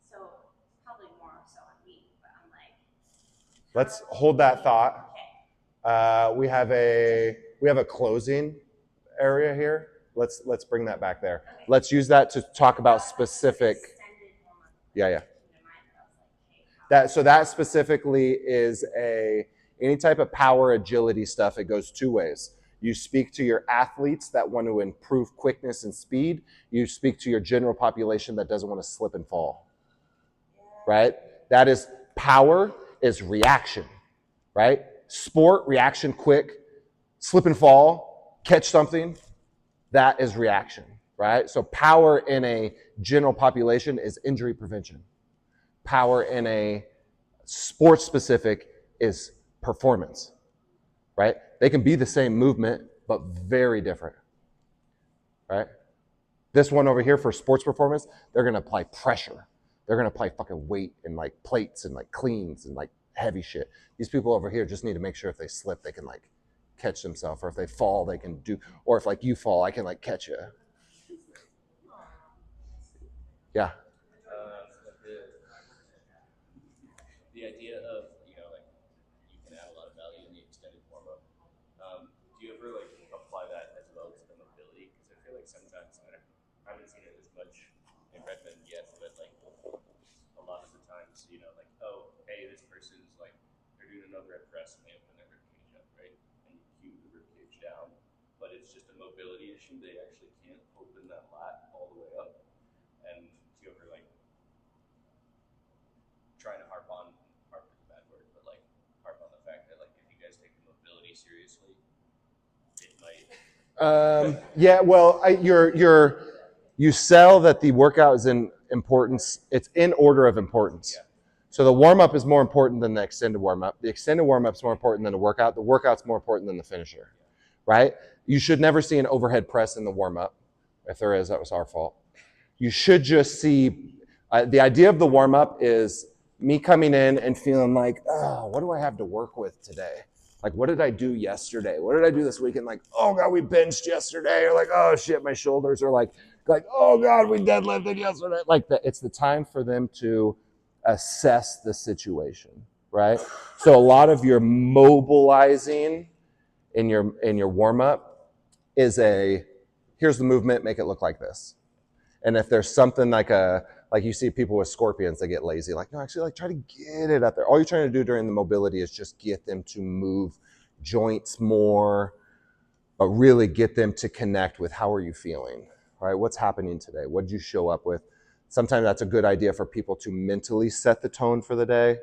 So probably more so on me, but I'm like. Let's hold that thought. Okay. We have a closing area here. Let's bring that back there. Okay. Let's use that to talk about specific. Extended warm-up. Yeah, yeah. Came to mind that I was like, hey, how- That specifically is any type of power agility stuff. It goes two ways. You speak to your athletes that want to improve quickness and speed. You speak to your general population that doesn't want to slip and fall. Right? That is power is reaction. Right? Sport, reaction quick, slip and fall, catch something. That is reaction. Right? So power in a general population is injury prevention. Power in a sports specific is performance, right? They can be the same movement, but very different, right? This one over here for sports performance, they're going to apply pressure. They're going to apply fucking weight and like plates and like cleans and like heavy shit. These people over here just need to make sure if they slip, they can like catch themselves, or if they fall, they can do, or if like you fall, I can like catch you. Yeah. The idea of, like, you can add a lot of value in the extended warm-up. Do you ever, like, apply that as well to the mobility? Because I feel like sometimes, I haven't seen it as much in Redmond yet, but, like, a lot of the times, like, oh, hey, this person's, like, they're doing another rep press and they open their ribcage up, right? And you cue the ribcage down, but it's just a mobility issue. They actually can't open that lat all the way up. And do you ever, like, trying to harp is a bad word, but like harp on the fact that like if you guys take the mobility seriously, it might. Yeah, well, you sell that the workout is in importance. It's in order of importance. Yeah. So the warm up is more important than the extended warm up. The extended warm up is more important than the workout. The workout's more important than the finisher, right? You should never see an overhead press in the warm up. If there is, that was our fault. You should just see the idea of the warm up is me coming in and feeling like, oh, what do I have to work with today? Like, what did I do yesterday? What did I do this weekend? Like, oh God, we benched yesterday. Or like, oh shit, my shoulders are like, oh God, we deadlifted yesterday. Like, it's the time for them to assess the situation, right? So a lot of your mobilizing in your warm up is here's the movement, make it look like this. And if there's something like you see people with scorpions, they get lazy. Like, no, actually, like try to get it up there. All you're trying to do during the mobility is just get them to move joints more, but really get them to connect with how are you feeling, right? What's happening today? What did you show up with? Sometimes that's a good idea for people to mentally set the tone for the day.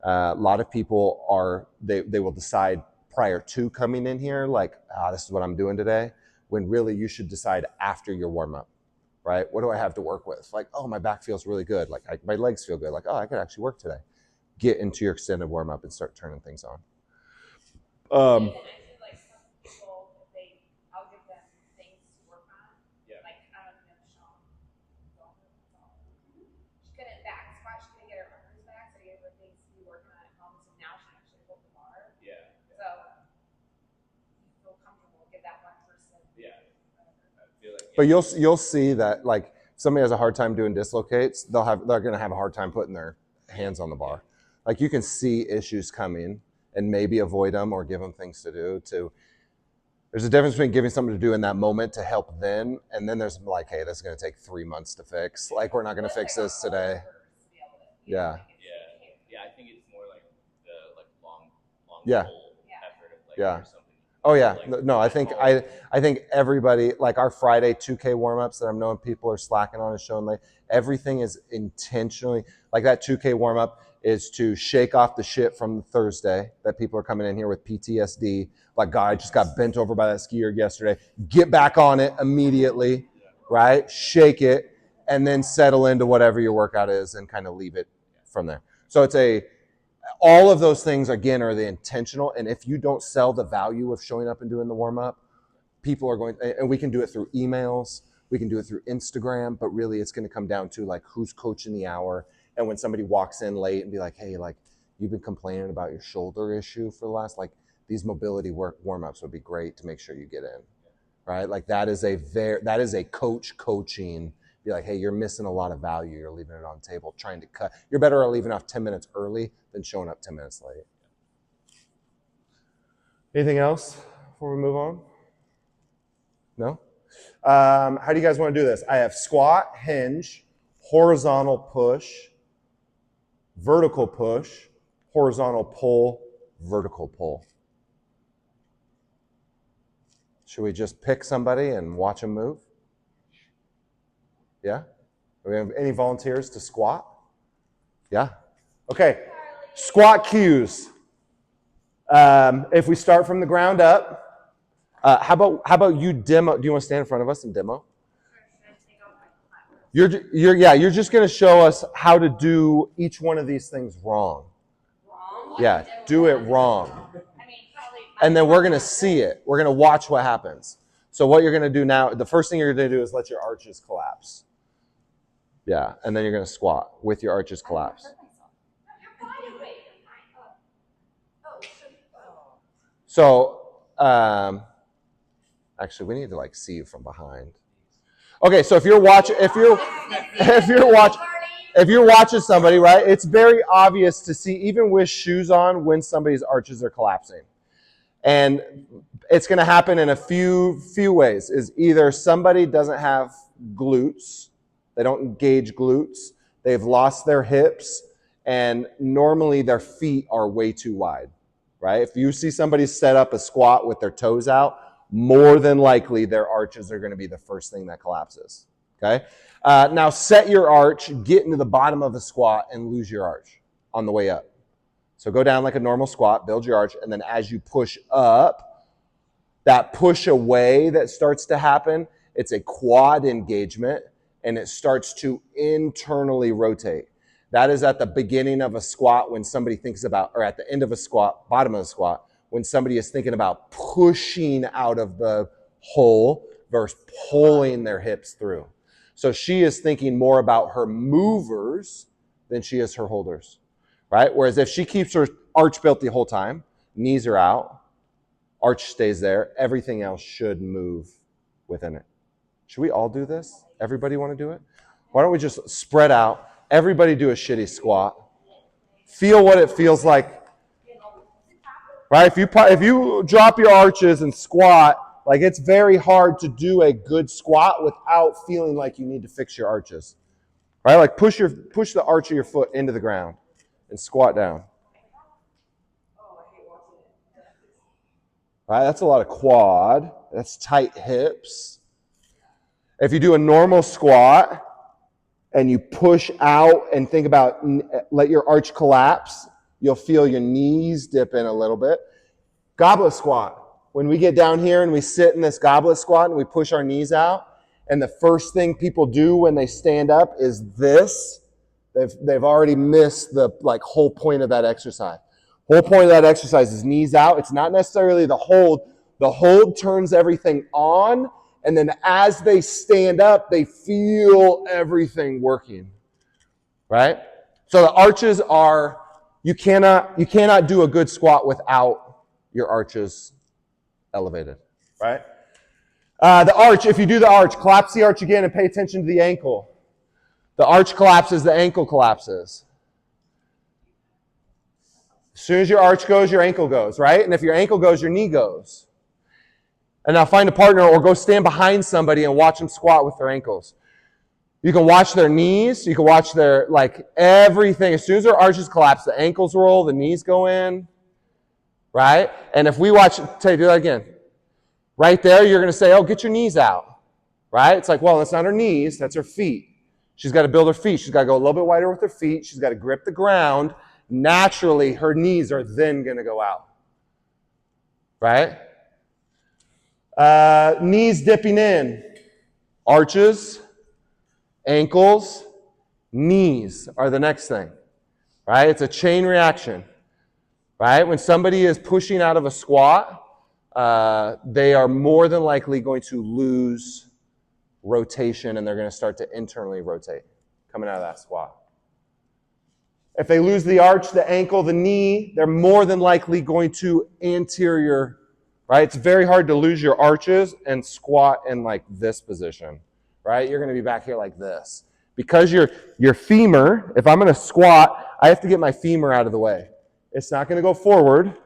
A lot of people they will decide prior to coming in here, like, this is what I'm doing today, when really you should decide after your warm up. Right? What do I have to work with? Like, oh, my back feels really good. Like, my legs feel good. Like, oh, I could actually work today. Get into your extended warm up and start turning things on. And I feel like some people, I'll give them things to work on. Yeah. Like, I don't know, she couldn't back squat, she couldn't get her arms back, so I gave her things to be working on at home, so now she can actually hold the bar. Yeah. So, you feel comfortable, give that one person. Yeah. I feel like. But you'll see that like somebody has a hard time doing dislocates, they're going to have a hard time putting their hands on the bar. Like you can see issues coming, and maybe avoid them or give them things to do. There's a difference between giving something to do in that moment to help then, and then there's like, hey, this is going to take 3 months to fix. Like, we're not going to fix this today. Yeah. Yeah, I think it's more like the long Yeah. goal effort of like Yeah. or something. Oh yeah, Like, no, I think everybody, like our Friday 2K warm-ups that I'm knowing people are slacking on and showing late, everything is intentionally, like that 2K warm-up is to shake off the shit from Thursday that people are coming in here with PTSD, like, God, I just got bent over by that skier yesterday. Get back on it immediately, right? Shake it, and then settle into whatever your workout is and kind of leave it from there. So all of those things, again, are the intentional. And if you don't sell the value of showing up and doing the warm-up, people are going, and we can do it through emails, we can do it through Instagram, but really it's going to come down to like who's coaching the hour. And when somebody walks in late and be like, hey, like you've been complaining about your shoulder issue for the last, like these mobility warm-ups would be great to make sure you get in, right? Like that is a coach coaching. Be like, hey, you're missing a lot of value. You're leaving it on the table, trying to cut. You're better at leaving off 10 minutes early than showing up 10 minutes late. Anything else before we move on? No? How do you guys want to do this? I have squat, hinge, horizontal push, vertical push, horizontal pull, vertical pull. Should we just pick somebody and watch them move? Yeah? Do we have any volunteers to squat? Yeah? Okay. Squat cues. If we start from the ground up, how about you demo? Do you want to stand in front of us and demo? You're just going to show us how to do each one of these things wrong. Wrong? Yeah, do it wrong. I mean, probably. And then we're going to see it. We're going to watch what happens. So what you're going to do now, the first thing you're going to do is let your arches collapse. Yeah, and then you're going to squat with your arches collapsed. So, actually, we need to like see you from behind. Okay, so if you're watching somebody, right, it's very obvious to see, even with shoes on, when somebody's arches are collapsing. And it's going to happen in a few ways. Is either somebody doesn't have glutes, they don't engage glutes, they've lost their hips, and normally their feet are way too wide, right? If you see somebody set up a squat with their toes out, more than likely their arches are going to be the first thing that collapses, okay? Now set your arch, get into the bottom of the squat, and lose your arch on the way up. So go down like a normal squat, build your arch, and then as you push up, that push away that starts to happen, it's a quad engagement, and it starts to internally rotate. That is at the beginning of a squat when somebody thinks about, or at the end of a squat, bottom of the squat, when somebody is thinking about pushing out of the hole versus pulling their hips through. So she is thinking more about her movers than she is her holders, right? Whereas if she keeps her arch built the whole time, knees are out, arch stays there, everything else should move within it. Should we all do this? Everybody want to do it? Why don't we just spread out? Everybody do a shitty squat. Feel what it feels like. Right? If you drop your arches and squat, like it's very hard to do a good squat without feeling like you need to fix your arches. Right? Like push the arch of your foot into the ground and squat down. Right? That's a lot of quad. That's tight hips. If you do a normal squat and you push out and think about let your arch collapse, you'll feel your knees dip in a little bit. Goblet squat. When we get down here and we sit in this goblet squat and we push our knees out, and the first thing people do when they stand up is this, they've already missed the whole point of that exercise. Whole point of that exercise is knees out. It's not necessarily the hold. The hold turns everything on, and then as they stand up, they feel everything working, right? So the arches are, you cannot do a good squat without your arches elevated, right? The arch, if you do the arch, collapse the arch again and pay attention to the ankle. The arch collapses, the ankle collapses. As soon as your arch goes, your ankle goes, right? And if your ankle goes, your knee goes. And now find a partner or go stand behind somebody and watch them squat with their ankles. You can watch their knees. You can watch their, like, everything. As soon as their arches collapse, the ankles roll, the knees go in, right? And if we watch, do that again. Right there, you're going to say, oh, get your knees out, right? It's like, well, that's not her knees. That's her feet. She's got to build her feet. She's got to go a little bit wider with her feet. She's got to grip the ground. Naturally, her knees are then going to go out, right? Knees dipping in. Arches, ankles, knees are the next thing, right? It's a chain reaction, right? When somebody is pushing out of a squat, they are more than likely going to lose rotation and they're going to start to internally rotate coming out of that squat. If they lose the arch, the ankle, the knee, they're more than likely going to anterior, right? It's very hard to lose your arches and squat in like this position, right? You're going to be back here like this. Because your femur, if I'm going to squat, I have to get my femur out of the way. It's not going to go forward.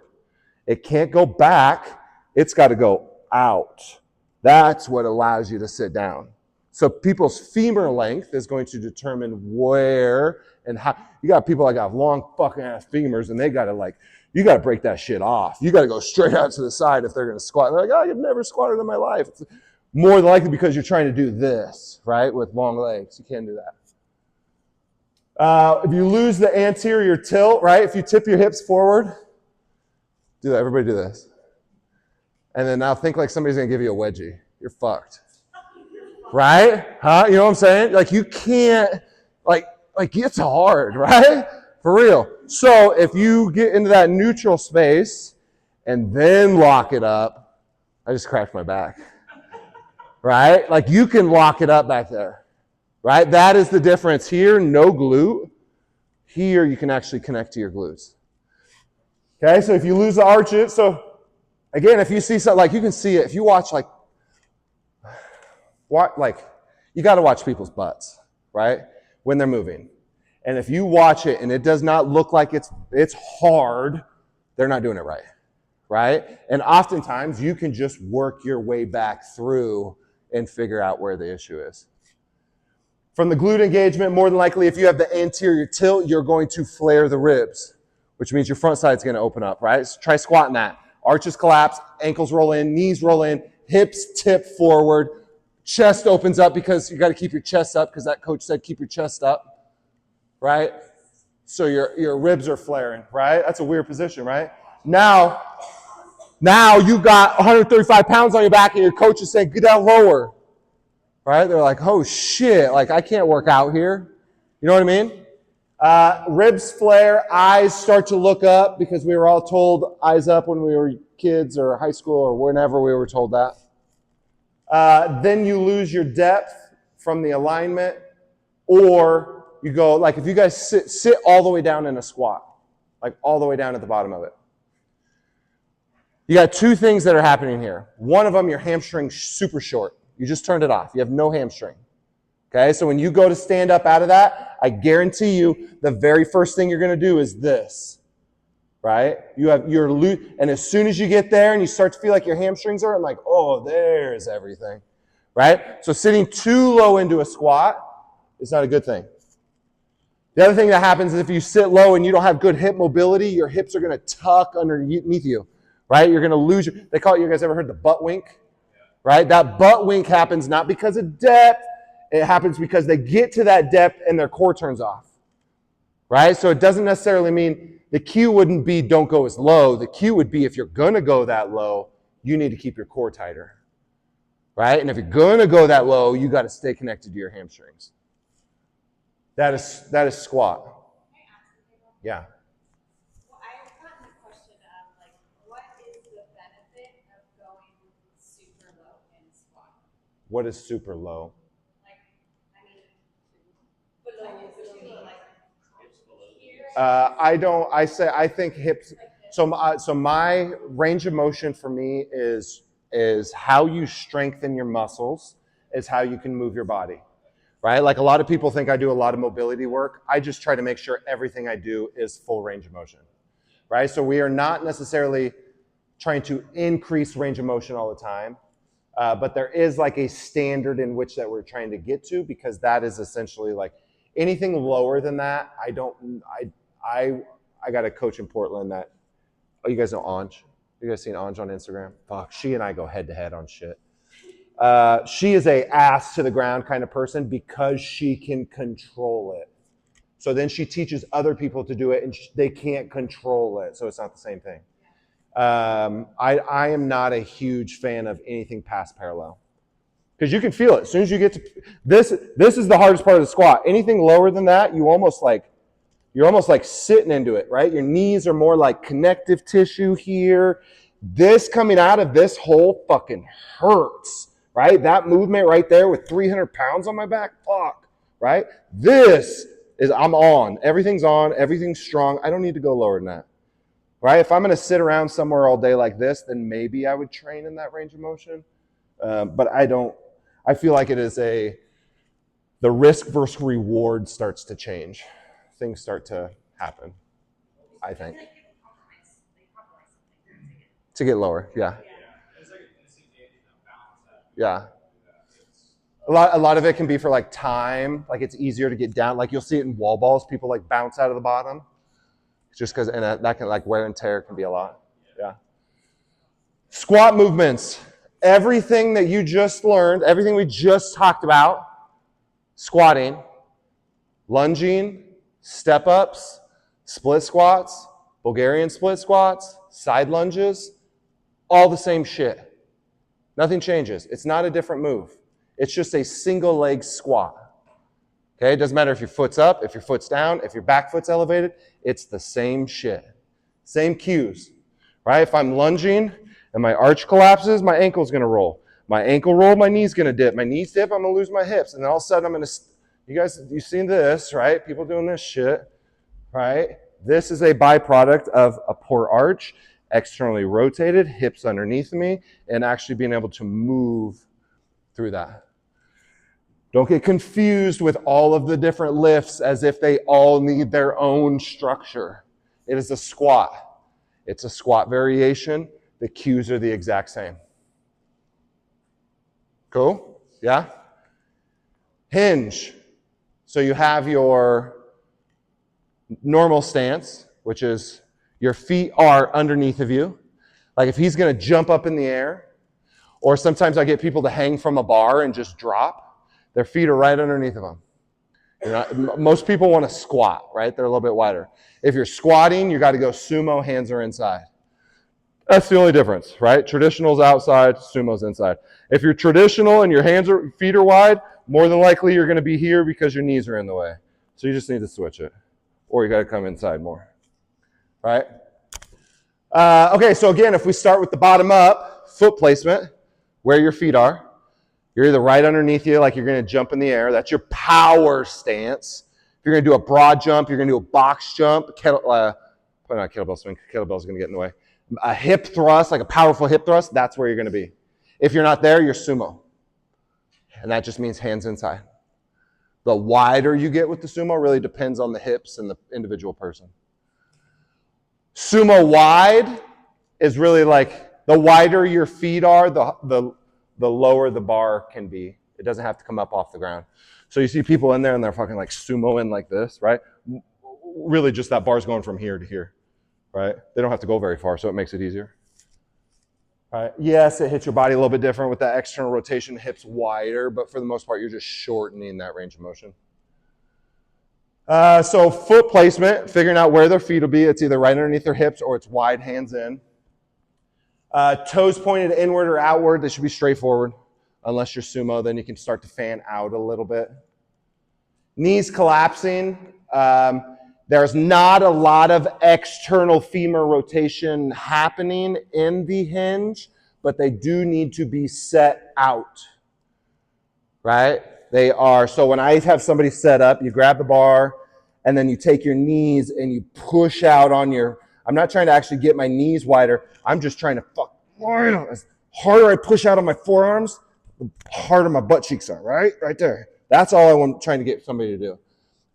It can't go back. It's got to go out. That's what allows you to sit down. So people's femur length is going to determine where and how. You got people that got long fucking ass femurs and they got to like, you got to break that shit off. You got to go straight out to the side if they're going to squat. They're like, oh, I've never squatted in my life. It's more than likely because you're trying to do this, right, with long legs. You can't do that. If you lose the anterior tilt, right, if you tip your hips forward, do that. Everybody do this. And then now think like somebody's going to give you a wedgie. You're fucked. Right? Huh? You know what I'm saying? Like you can't, like it's hard, right? For real. So if you get into that neutral space and then lock it up, I just cracked my back. Right? Like you can lock it up back there. Right? That is the difference. Here, no glute. Here, you can actually connect to your glutes. Okay, so if you lose the arches, so again, if you see something, like you can see it, if you watch you got to watch people's butts, right? When they're moving. And if you watch it and it does not look like it's hard, they're not doing it right, right? And oftentimes you can just work your way back through and figure out where the issue is. From the glute engagement, more than likely, if you have the anterior tilt, you're going to flare the ribs, which means your front side's going to open up, right? So try squatting that. Arches collapse, ankles roll in, knees roll in, hips tip forward, chest opens up because you got to keep your chest up because that coach said keep your chest up, right? So your ribs are flaring, right? That's a weird position, right? Now you got 135 pounds on your back and your coach is saying, get down lower, right? They're like, oh shit, like I can't work out here. You know what I mean? Ribs flare, eyes start to look up because we were all told eyes up when we were kids or high school or whenever we were told that. Then you lose your depth from the alignment, or you go, like if you guys sit all the way down in a squat, like all the way down at the bottom of it. You got two things that are happening here. One of them, your hamstring's super short. You just turned it off. You have no hamstring. Okay, so when you go to stand up out of that, I guarantee you the very first thing you're going to do is this, right? And as soon as you get there and you start to feel like your hamstrings are, I'm like, oh, there's everything, right? So sitting too low into a squat is not a good thing. The other thing that happens is if you sit low and you don't have good hip mobility, your hips are going to tuck underneath you, right? You're going to lose they call it, you guys ever heard the butt wink? Right? That butt wink happens not because of depth, it happens because they get to that depth and their core turns off. Right? So it doesn't necessarily mean, the cue wouldn't be don't go as low. The cue would be if you're going to go that low, you need to keep your core tighter. Right? And if you're going to go that low, you got to stay connected to your hamstrings. That is squat. Yeah. Well, I've gotten the question of like, what is the benefit of going super low in squat? What is super low? Like, I mean, below like here. I think hips. So my range of motion for me is how you strengthen your muscles is how you can move your body. Right? Like a lot of people think I do a lot of mobility work. I just try to make sure everything I do is full range of motion. right? So we are not necessarily trying to increase range of motion all the time, but there is like a standard in which that we're trying to get to, because that is essentially like anything lower than that. I got a coach in Portland that, oh, you guys know Anj? You guys seen Anj on Instagram? Fuck, she and I go head to head on shit. She is a ass to the ground kind of person because she can control it. So then she teaches other people to do it and they can't control it. So it's not the same thing. I am not a huge fan of anything past parallel, because you can feel it. As soon as you get to this is the hardest part of the squat. Anything lower than that, you're almost like sitting into it, right? Your knees are more like connective tissue here. This coming out of this hole fucking hurts, right? That movement right there with 300 pounds on my back, fuck, right? This is, I'm on. Everything's on. Everything's strong. I don't need to go lower than that, right? If I'm going to sit around somewhere all day like this, then maybe I would train in that range of motion. But I don't. I feel like it is the risk versus reward starts to change. Things start to happen, I think. To get lower, yeah. Yeah. A lot of it can be for like time, like it's easier to get down. Like you'll see it in wall balls, people like bounce out of the bottom. Just because, and that can like wear and tear can be a lot. Yeah. Squat movements. Everything that you just learned, everything we just talked about, squatting, lunging, step ups, split squats, Bulgarian split squats, side lunges, all the same shit. Nothing changes. It's not a different move. It's just a single leg squat. Okay, it doesn't matter if your foot's up, if your foot's down, if your back foot's elevated, it's the same shit. Same cues, right? If I'm lunging and my arch collapses, my ankle's gonna roll. My ankle roll, my knee's gonna dip. My knees dip, I'm gonna lose my hips. And then all of a sudden I'm gonna, you've seen this, right? People doing this shit, right? This is a byproduct of a poor arch, externally rotated, hips underneath me, and actually being able to move through that. Don't get confused with all of the different lifts as if they all need their own structure. It is a squat. It's a squat variation. The cues are the exact same. Cool? Yeah? Hinge. So you have your normal stance, which is your feet are underneath of you. Like if he's going to jump up in the air, or sometimes I get people to hang from a bar and just drop. Their feet are right underneath of them. You know, most people want to squat, right? They're a little bit wider. If you're squatting, you got to go sumo, hands are inside. That's the only difference, right? Traditional's outside, sumo's inside. If you're traditional and your feet are wide, more than likely you're going to be here because your knees are in the way. So you just need to switch it. Or you got to come inside more, right? Okay, so again, if we start with the bottom up, foot placement, where your feet are. You're either right underneath you, like you're going to jump in the air. That's your power stance. If you're going to do a broad jump, you're going to do a box jump. Probably not kettlebell swing. Kettlebell's going to get in the way. A hip thrust, like a powerful hip thrust, that's where you're going to be. If you're not there, you're sumo. And that just means hands inside. The wider you get with the sumo really depends on the hips and the individual person. Sumo wide is really like the wider your feet are, the lower the bar can be. It doesn't have to come up off the ground. So you see people in there and they're fucking like sumoing like this, right? Really just that bar's going from here to here, right? They don't have to go very far, so it makes it easier. Right? Yes, it hits your body a little bit different with that external rotation, hips wider, but for the most part, you're just shortening that range of motion. So foot placement, figuring out where their feet will be. It's either right underneath their hips or it's wide, hands in. Toes pointed inward or outward. They should be straightforward. Unless you're sumo, then you can start to fan out a little bit. Knees collapsing. There's not a lot of external femur rotation happening in the hinge, but they do need to be set out, right? They are, so when I have somebody set up, you grab the bar, and then you take your knees and you push out on your, I'm not trying to actually get my knees wider, I'm just trying to as harder I push out on my forearms, the harder my butt cheeks are, right? Right there. That's all I'm trying to get somebody to do.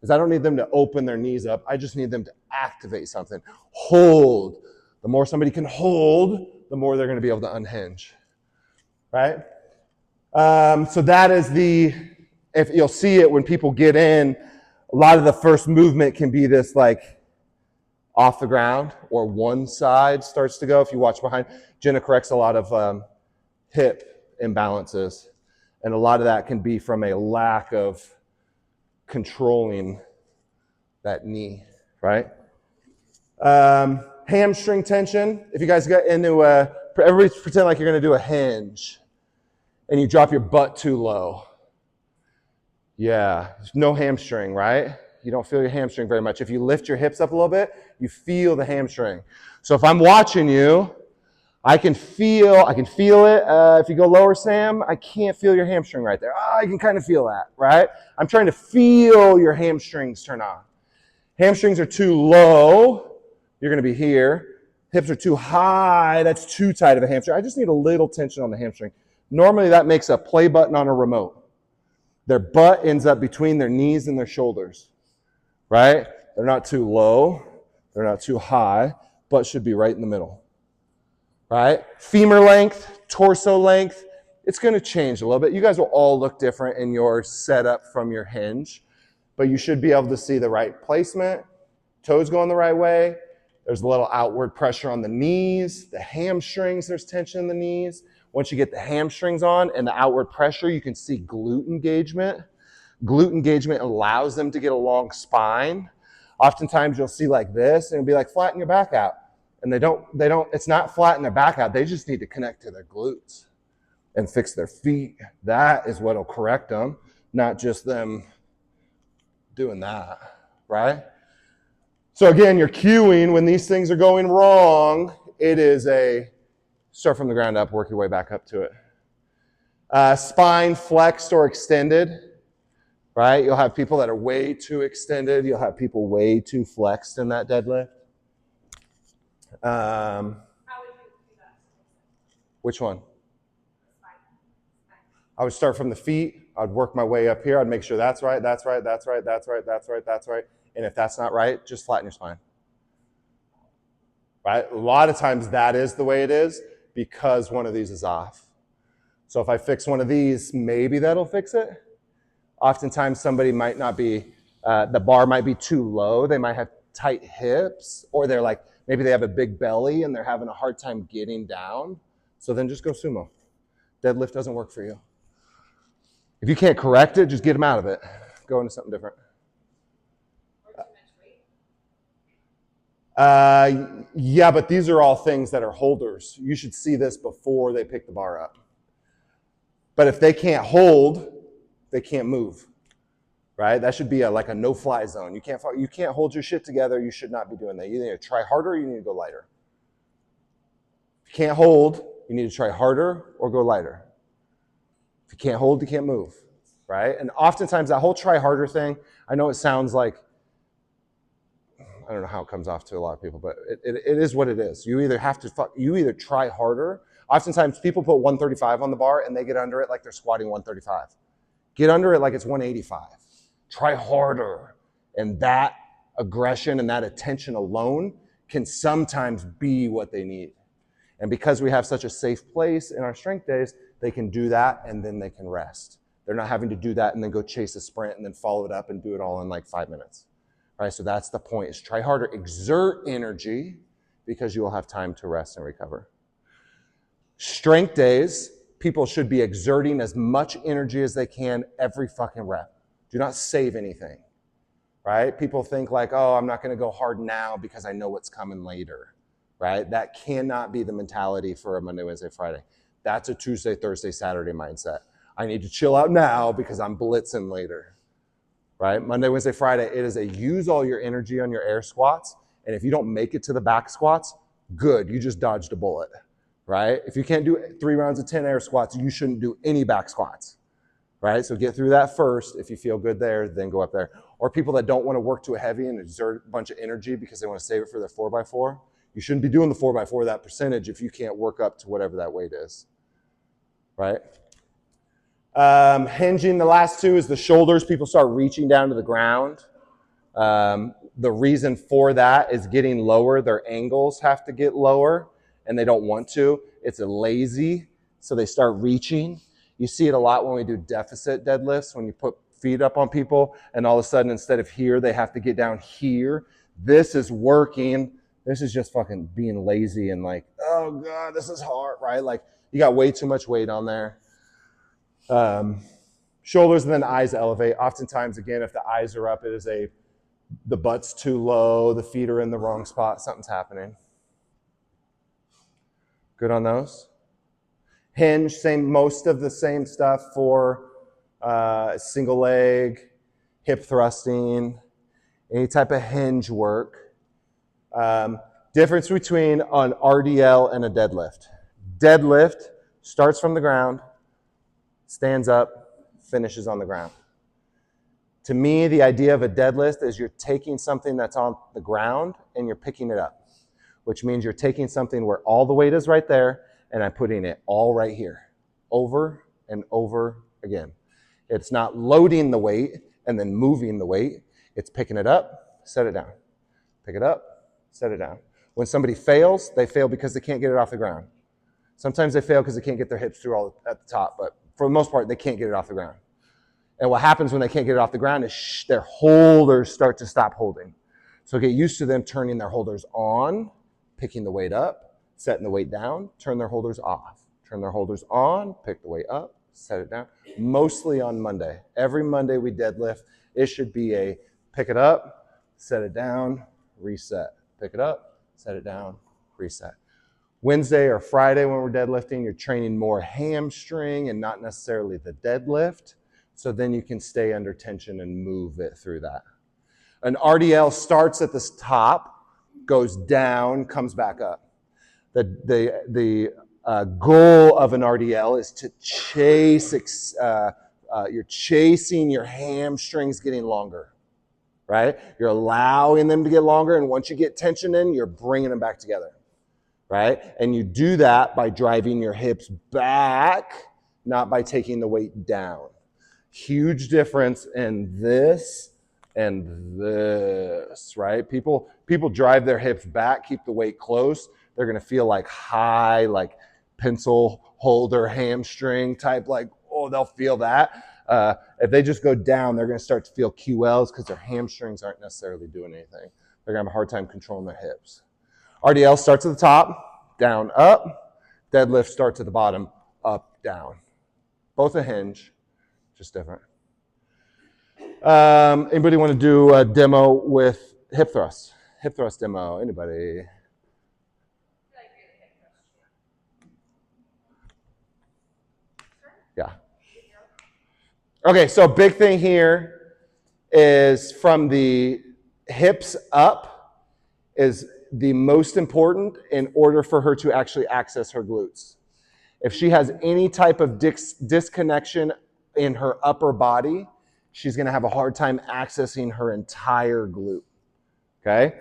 is I don't need them to open their knees up. I just need them to activate something. Hold. The more somebody can hold, the more they're going to be able to unhinge, right? So that is if you'll see it when people get in, a lot of the first movement can be this like off the ground or one side starts to go. If you watch behind, Jenna corrects a lot of hip imbalances. And a lot of that can be from a lack of controlling that knee, right? Hamstring tension. If you guys get into everybody pretend like you're going to do a hinge and you drop your butt too low. Yeah, there's no hamstring, right? You don't feel your hamstring very much. If you lift your hips up a little bit, you feel the hamstring. So if I'm watching you, I can feel it. If you go lower, Sam, I can't feel your hamstring right there. I can kind of feel that, right? I'm trying to feel your hamstrings turn on. Hamstrings are too low, you're going to be here. Hips are too high, that's too tight of a hamstring. I just need a little tension on the hamstring. Normally that makes a play button on a remote. Their butt ends up between their knees and their shoulders, right? They're not too low, they're not too high. Butt should be right in the middle. Right? Femur length, torso length, it's going to change a little bit. You guys will all look different in your setup from your hinge, but you should be able to see the right placement, toes going the right way. There's a little outward pressure on the knees, the hamstrings, there's tension in the knees. Once you get the hamstrings on and the outward pressure, you can see glute engagement. Glute engagement allows them to get a long spine. Oftentimes you'll see like this and it'll be like flatten your back out. And they don't, it's not flatten their back out. They just need to connect to their glutes and fix their feet. That is what'll correct them, not just them doing that, right? So again, you're cueing when these things are going wrong. It is start from the ground up, work your way back up to it. Spine flexed or extended, right? You'll have people that are way too extended. You'll have people way too flexed in that deadlift. How would you do that? Which one? I would start from the feet. I'd work my way up here. I'd make sure that's right, that's right, that's right, that's right, that's right, that's right. And if that's not right, just flatten your spine. Right? A lot of times that is the way it is because one of these is off. So if I fix one of these, maybe that'll fix it. Oftentimes somebody might not be, the bar might be too low. They might have tight hips, or they're like, maybe they have a big belly and they're having a hard time getting down. So then just go sumo. Deadlift doesn't work for you. If you can't correct it, just get them out of it. Go into something different. Or too much weight? Yeah, but these are all things that are holders. You should see this before they pick the bar up. But if they can't hold, they can't move. Right? That should be like a no-fly zone. You can't hold your shit together. You should not be doing that. You need to try harder or you need to go lighter. If you can't hold, you need to try harder or go lighter. If you can't hold, you can't move. Right? And oftentimes that whole try harder thing, I know it sounds like, I don't know how it comes off to a lot of people, but it is what it is. You either try harder. Oftentimes people put 135 on the bar and they get under it like they're squatting 135. Get under it like it's 185. Try harder. And that aggression and that attention alone can sometimes be what they need. And because we have such a safe place in our strength days, they can do that and then they can rest. They're not having to do that and then go chase a sprint and then follow it up and do it all in like 5 minutes. Right? So that's the point, is try harder, exert energy, because you will have time to rest and recover. Strength days, people should be exerting as much energy as they can every fucking rep. Do not save anything, right? People think like, oh, I'm not going to go hard now because I know what's coming later, right? That cannot be the mentality for a Monday, Wednesday, Friday. That's a Tuesday, Thursday, Saturday mindset. I need to chill out now because I'm blitzing later, right? Monday, Wednesday, Friday, it is a use all your energy on your air squats. And if you don't make it to the back squats, good, you just dodged a bullet, right? If you can't do 3 rounds of 10 air squats, you shouldn't do any back squats. Right? So get through that first. If you feel good there, then go up there. Or people that don't want to work too heavy and exert a bunch of energy because they want to save it for their 4x4. You shouldn't be doing the 4x4 that percentage if you can't work up to whatever that weight is. Right? Hinging, the last two is the shoulders. People start reaching down to the ground. The reason for that is getting lower. Their angles have to get lower, and they don't want to. It's a lazy, so they start reaching. You see it a lot when we do deficit deadlifts, when you put feet up on people, and all of a sudden, instead of here, they have to get down here. This is working. This is just fucking being lazy and like, oh God, this is hard, right? Like, you got way too much weight on there. Shoulders and then eyes elevate. Oftentimes, again, if the eyes are up, it is the butt's too low, the feet are in the wrong spot, something's happening. Good on those? Hinge, most of the same stuff for single leg, hip thrusting, any type of hinge work. Difference between an RDL and a deadlift. Deadlift starts from the ground, stands up, finishes on the ground. To me, the idea of a deadlift is you're taking something that's on the ground and you're picking it up, which means you're taking something where all the weight is right there and I'm putting it all right here, over and over again. It's not loading the weight and then moving the weight. It's picking it up, set it down. Pick it up, set it down. When somebody fails, they fail because they can't get it off the ground. Sometimes they fail because they can't get their hips through all at the top, but for the most part, they can't get it off the ground. And what happens when they can't get it off the ground is their holders start to stop holding. So get used to them turning their holders on, picking the weight up, setting the weight down, turn their holders off. Turn their holders on, pick the weight up, set it down. Mostly on Monday. Every Monday we deadlift. It should be a pick it up, set it down, reset. Pick it up, set it down, reset. Wednesday or Friday when we're deadlifting, you're training more hamstring and not necessarily the deadlift. So then you can stay under tension and move it through that. An RDL starts at the top, goes down, comes back up. The goal of an RDL is to chase, you're chasing your hamstrings getting longer, right? You're allowing them to get longer, and once you get tension in, you're bringing them back together, right? And you do that by driving your hips back, not by taking the weight down. Huge difference in this and this, right? People drive their hips back, keep the weight close. They're going to feel like high, like pencil holder hamstring type, like, oh, they'll feel that. If they just go down, they're going to start to feel QLs because their hamstrings aren't necessarily doing anything. They're going to have a hard time controlling their hips. RDL starts at the top, down, up. Deadlift starts at the bottom, up, down. Both a hinge, just different. Anybody want to do a demo with hip thrust? Hip thrust demo, anybody? Yeah. Okay, so big thing here is from the hips up is the most important in order for her to actually access her glutes. If she has any type of disconnection in her upper body, she's going to have a hard time accessing her entire glute. Okay?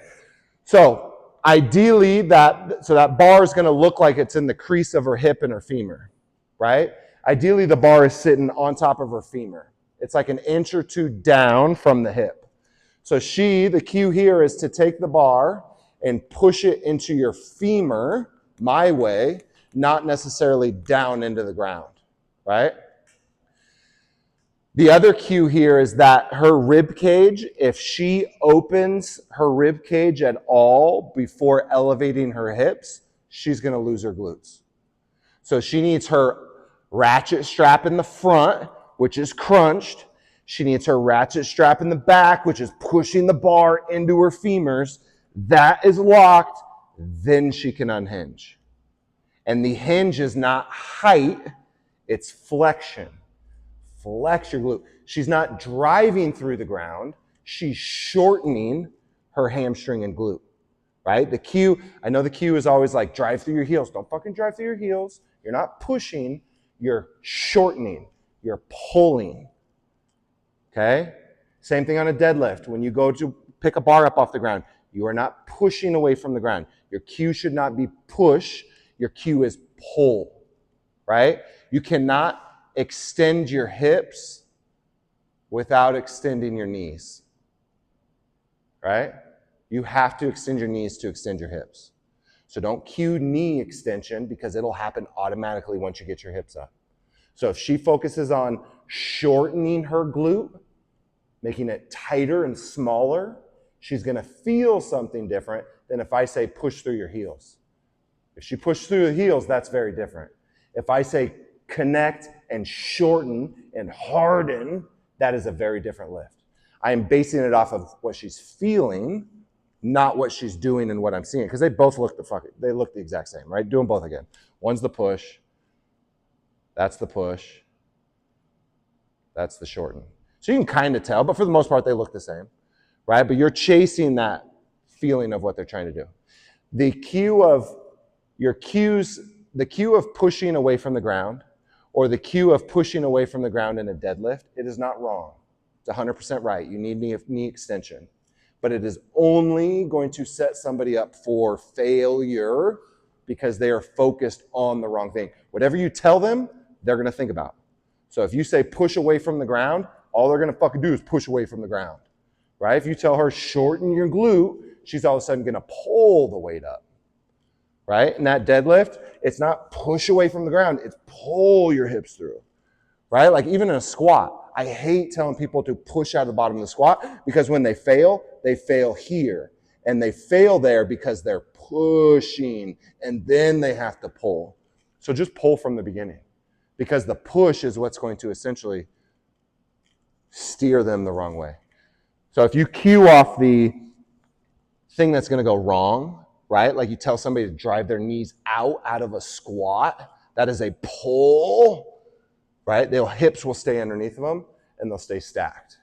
So ideally, that bar is going to look like it's in the crease of her hip and her femur, right? Ideally, the bar is sitting on top of her femur. It's like an inch or two down from the hip. So the cue here is to take the bar and push it into your femur, my way, not necessarily down into the ground, right? The other cue here is that her rib cage, if she opens her rib cage at all before elevating her hips, she's going to lose her glutes. So she needs her ratchet strap in the front, which is crunched. She needs her ratchet strap in the back, which is pushing the bar into her femurs. That is locked. Then she can unhinge. And the hinge is not height, it's flexion. Flex your glute. She's not driving through the ground. She's shortening her hamstring and glute, right? The cue, I know the cue is always like drive through your heels. Don't fucking drive through your heels. You're not pushing, you're shortening, you're pulling, okay? Same thing on a deadlift. When you go to pick a bar up off the ground, you are not pushing away from the ground. Your cue should not be push. Your cue is pull, right? You cannot extend your hips without extending your knees. right? You have to extend your knees to extend your hips. So don't cue knee extension because it'll happen automatically once you get your hips up. So if she focuses on shortening her glute, making it tighter and smaller, she's gonna feel something different than if I say push through your heels. If she pushes through the heels, that's very different. If I say connect and shorten and harden, that is a very different lift. I am basing it off of what she's feeling, not what she's doing and what I'm seeing, because they both look the exact same, right? Do them both again. One's the push, that's the push, that's the shorten. So you can kind of tell, but for the most part, they look the same, right? But you're chasing that feeling of what they're trying to do. The cue of pushing away from the ground, or the cue of pushing away from the ground in a deadlift, it is not wrong. It's 100% right. You need knee extension. But it is only going to set somebody up for failure because they are focused on the wrong thing. Whatever you tell them, they're going to think about. So if you say push away from the ground, all they're going to fucking do is push away from the ground, right? If you tell her shorten your glute, she's all of a sudden going to pull the weight up, right? In that deadlift, it's not push away from the ground, it's pull your hips through, right? Like even in a squat, I hate telling people to push out of the bottom of the squat because when they fail here. And they fail there because they're pushing and then they have to pull. So just pull from the beginning because the push is what's going to essentially steer them the wrong way. So if you cue off the thing that's going to go wrong, right? Like you tell somebody to drive their knees out of a squat, that is a pull, right? Their hips will stay underneath of them and they'll stay stacked.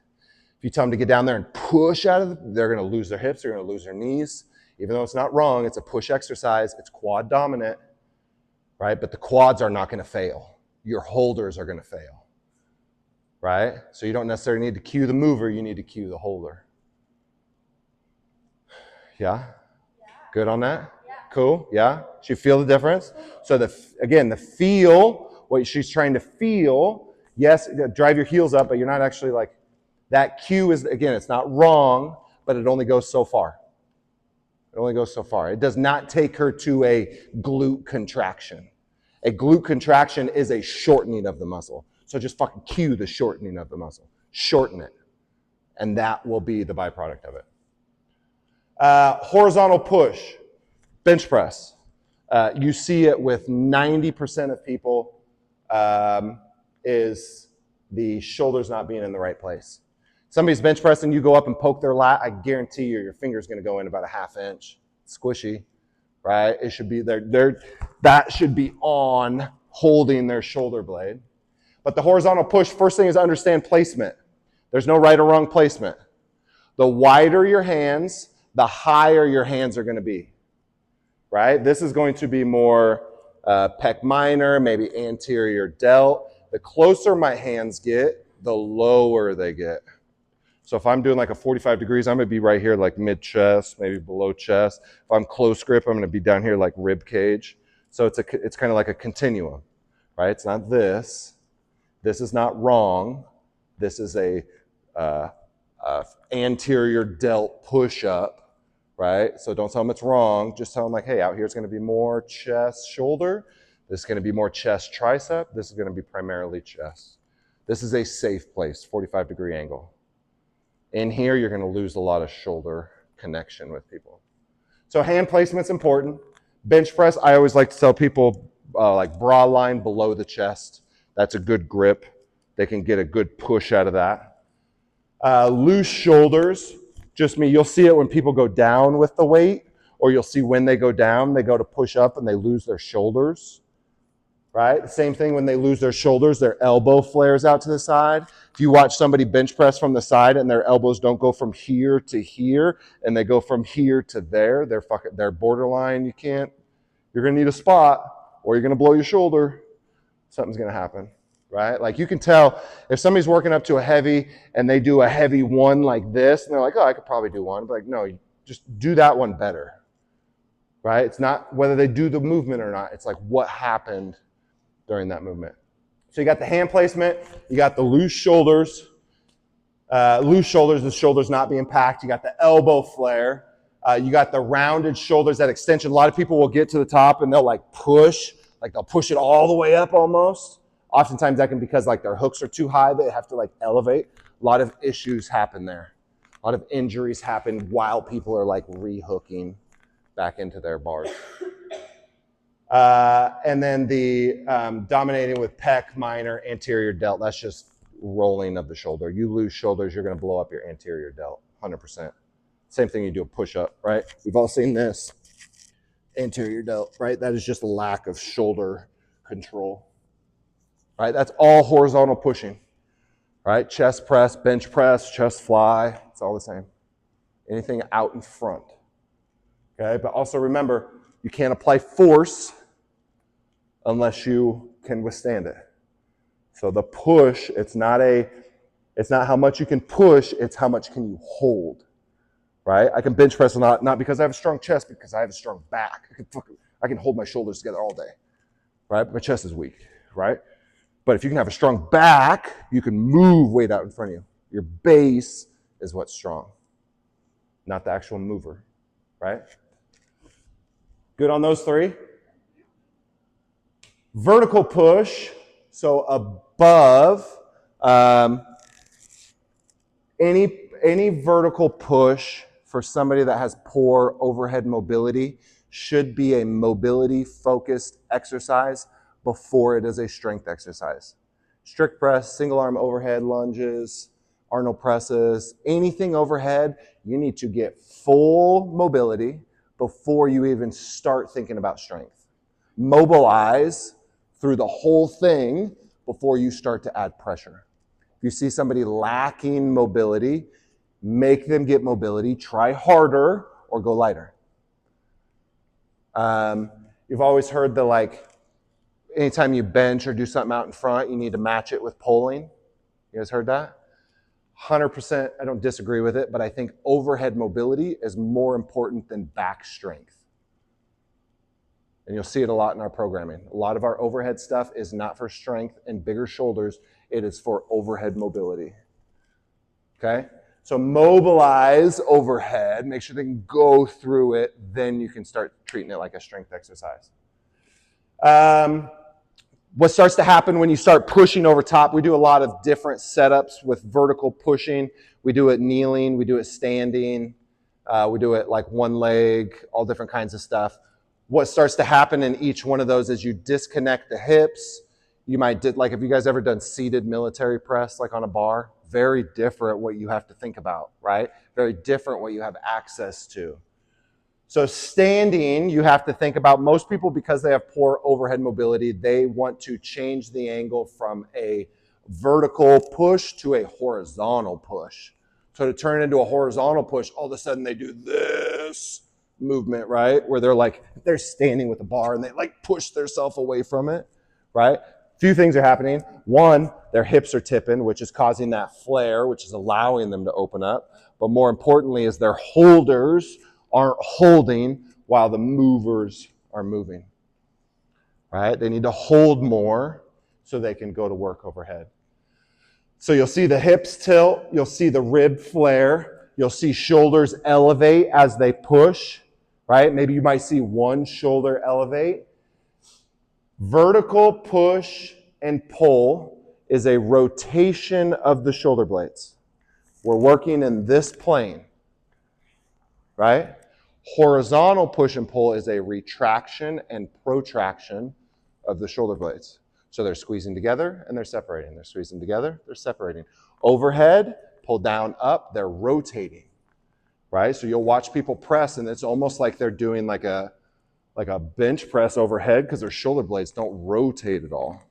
If you tell them to get down there and push out of it, they're going to lose their hips, they're going to lose their knees. Even though it's not wrong, it's a push exercise, it's quad dominant, right? But the quads are not going to fail. Your holders are going to fail, right? So you don't necessarily need to cue the mover, you need to cue the holder. Yeah? Good on that? Yeah. Cool? Yeah? She feel the difference? So the feel, what she's trying to feel, yes, drive your heels up, but you're not actually like, that cue is, again, it's not wrong, but it only goes so far. It only goes so far. It does not take her to a glute contraction. A glute contraction is a shortening of the muscle. So just fucking cue the shortening of the muscle. Shorten it. And that will be the byproduct of it. Horizontal push, bench press. You see it with 90% of people is the shoulders not being in the right place. Somebody's bench pressing, you go up and poke their lat, I guarantee you your finger's going to go in about a half inch. It's squishy, right? It should be there. That should be on holding their shoulder blade. But the horizontal push, first thing is understand placement. There's no right or wrong placement. The wider your hands, the higher your hands are going to be, right? This is going to be more pec minor, maybe anterior delt. The closer my hands get, the lower they get. So if I'm doing like a 45 degrees, I'm going to be right here like mid-chest, maybe below chest. If I'm close grip, I'm going to be down here like rib cage. So it's kind of like a continuum, right? It's not this. This is not wrong. This is a anterior delt push-up, right? So don't tell them it's wrong. Just tell them like, hey, out here it's going to be more chest, shoulder. This is going to be more chest, tricep. This is going to be primarily chest. This is a safe place, 45-degree angle. In here, you're going to lose a lot of shoulder connection with people. So hand placement's important. Bench press, I always like to tell people like bra line below the chest. That's a good grip. They can get a good push out of that. Loose shoulders, just me. You'll see it when people go down with the weight, or you'll see when they go down, they go to push up and they lose their shoulders. Right? The same thing when they lose their shoulders, their elbow flares out to the side. If you watch somebody bench press from the side and their elbows don't go from here to here and they go from here to there, they're borderline. You're going to need a spot or you're going to blow your shoulder. Something's going to happen, right? Like you can tell if somebody's working up to a heavy and they do a heavy one like this and they're like, oh, I could probably do one. But like, no, just do that one better, right? It's not whether they do the movement or not. It's like what happened during that movement. So you got the hand placement, you got the loose shoulders. Loose shoulders, the shoulders not being packed. You got the elbow flare. You got the rounded shoulders, that extension. A lot of people will get to the top and they'll like push, like they'll push it all the way up almost. Oftentimes that can be because like their hooks are too high, they have to like elevate. A lot of issues happen there. A lot of injuries happen while people are like re-hooking back into their bars. And then the dominating with pec, minor, anterior delt. That's just rolling of the shoulder. You lose shoulders, you're going to blow up your anterior delt, 100%. Same thing you do a push-up, right? We've all seen this. Anterior delt, right? That is just a lack of shoulder control, right? That's all horizontal pushing, right? Chest press, bench press, chest fly. It's all the same. Anything out in front, okay? But also remember, you can't apply force unless you can withstand it. So the push, it's not how much you can push, it's how much can you hold, right? I can bench press not because I have a strong chest, because I have a strong back. I can hold my shoulders together all day, right? But my chest is weak, right? But if you can have a strong back, you can move weight out in front of you. Your base is what's strong, not the actual mover, right? Good on those three? Vertical push, so above, any vertical push for somebody that has poor overhead mobility should be a mobility-focused exercise before it is a strength exercise. Strict press, single arm overhead lunges, Arnold presses, anything overhead, you need to get full mobility before you even start thinking about strength. Mobilize through the whole thing before you start to add pressure. If you see somebody lacking mobility, make them get mobility, try harder or go lighter. You've always heard the like, anytime you bench or do something out in front, you need to match it with pulling. You guys heard that? 100%, I don't disagree with it, but I think overhead mobility is more important than back strength. And you'll see it a lot in our programming. A lot of our overhead stuff is not for strength and bigger shoulders. It is for overhead mobility. Okay? So mobilize overhead, make sure they can go through it, then you can start treating it like a strength exercise. What starts to happen when you start pushing over top, we do a lot of different setups with vertical pushing. We do it kneeling, we do it standing, we do it like one leg, all different kinds of stuff. What starts to happen in each one of those is you disconnect the hips. You might like, have you guys ever done seated military press, like on a bar? Very different what you have to think about, right? Very different what you have access to. So standing, you have to think about, most people, because they have poor overhead mobility, they want to change the angle from a vertical push to a horizontal push. So to turn it into a horizontal push, all of a sudden they do this movement, right? Where they're standing with the bar and they like push themselves away from it, right? Few things are happening. One, their hips are tipping, which is causing that flare, which is allowing them to open up. But more importantly is their holders aren't holding while the movers are moving, right? They need to hold more so they can go to work overhead. So you'll see the hips tilt, you'll see the rib flare, you'll see shoulders elevate as they push, right? Maybe you might see one shoulder elevate. Vertical push and pull is a rotation of the shoulder blades. We're working in this plane, right? Horizontal push and pull is a retraction and protraction of the shoulder blades. So they're squeezing together and they're separating. They're squeezing together, they're separating. Overhead, pull down, up, they're rotating, right? So you'll watch people press and it's almost like they're doing like a bench press overhead because their shoulder blades don't rotate at all,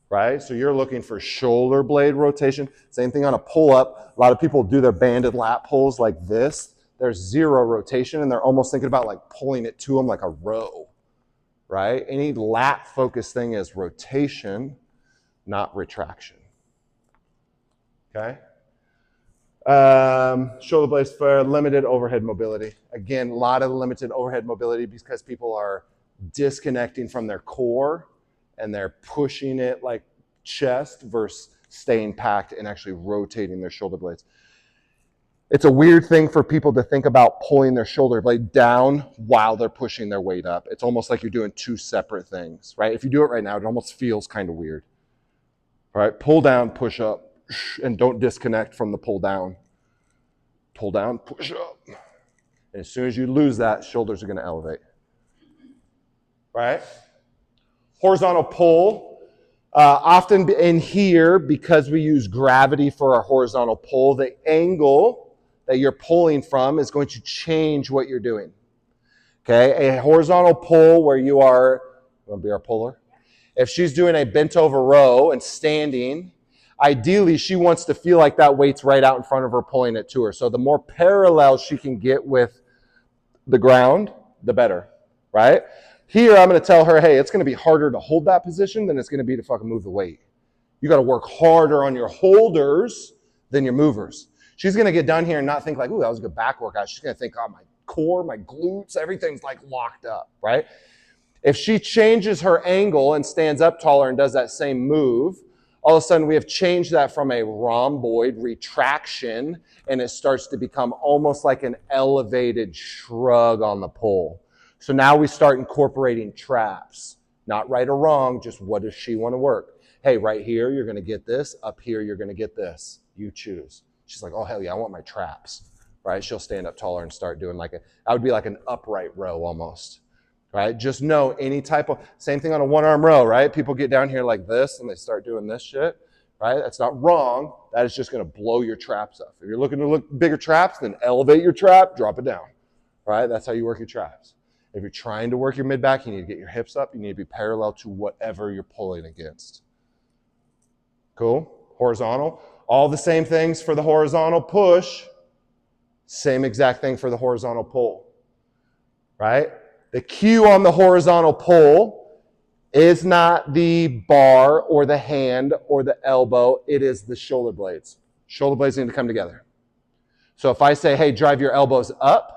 right? So you're looking for shoulder blade rotation. Same thing on a pull-up. A lot of people do their banded lat pulls like this. There's zero rotation, and they're almost thinking about like pulling it to them like a row, right? Any lat-focused thing is rotation, not retraction, okay? Shoulder blades for limited overhead mobility. Again, a lot of limited overhead mobility because people are disconnecting from their core and they're pushing it like chest versus staying packed and actually rotating their shoulder blades. It's a weird thing for people to think about pulling their shoulder blade down while they're pushing their weight up. It's almost like you're doing two separate things, right? If you do it right now, it almost feels kind of weird. All right, pull down, push up, and don't disconnect from the pull down. Pull down, push up. And as soon as you lose that, shoulders are going to elevate. Right? Horizontal pull. Often in here, because we use gravity for our horizontal pull, the angle that you're pulling from is going to change what you're doing. Okay? A horizontal pull where you are, you want to be our puller? If she's doing a bent over row and standing, ideally she wants to feel like that weight's right out in front of her, pulling it to her. So the more parallel she can get with the ground, the better, right? Here, I'm going to tell her, hey, it's going to be harder to hold that position than it's going to be to fucking move the weight. You got to work harder on your holders than your movers. She's going to get done here and not think like, ooh, that was a good back workout. She's going to think, oh, my core, my glutes, everything's like locked up, right? If she changes her angle and stands up taller and does that same move, all of a sudden we have changed that from a rhomboid retraction, and it starts to become almost like an elevated shrug on the pull. So now we start incorporating traps. Not right or wrong, just what does she want to work? Hey, right here, you're going to get this. Up here, you're going to get this. You choose. She's like, oh, hell yeah, I want my traps, right? She'll stand up taller and start doing that would be like an upright row almost, right? Just know any type of, same thing on a one-arm row, right? People get down here like this and they start doing this shit, right? That's not wrong. That is just going to blow your traps up. If you're looking to look bigger traps, then elevate your trap, drop it down, right? That's how you work your traps. If you're trying to work your mid-back, you need to get your hips up. You need to be parallel to whatever you're pulling against. Cool? Horizontal. All the same things for the horizontal push. Same exact thing for the horizontal pull. Right? The cue on the horizontal pull is not the bar or the hand or the elbow. It is the shoulder blades. Shoulder blades need to come together. So if I say, hey, drive your elbows up,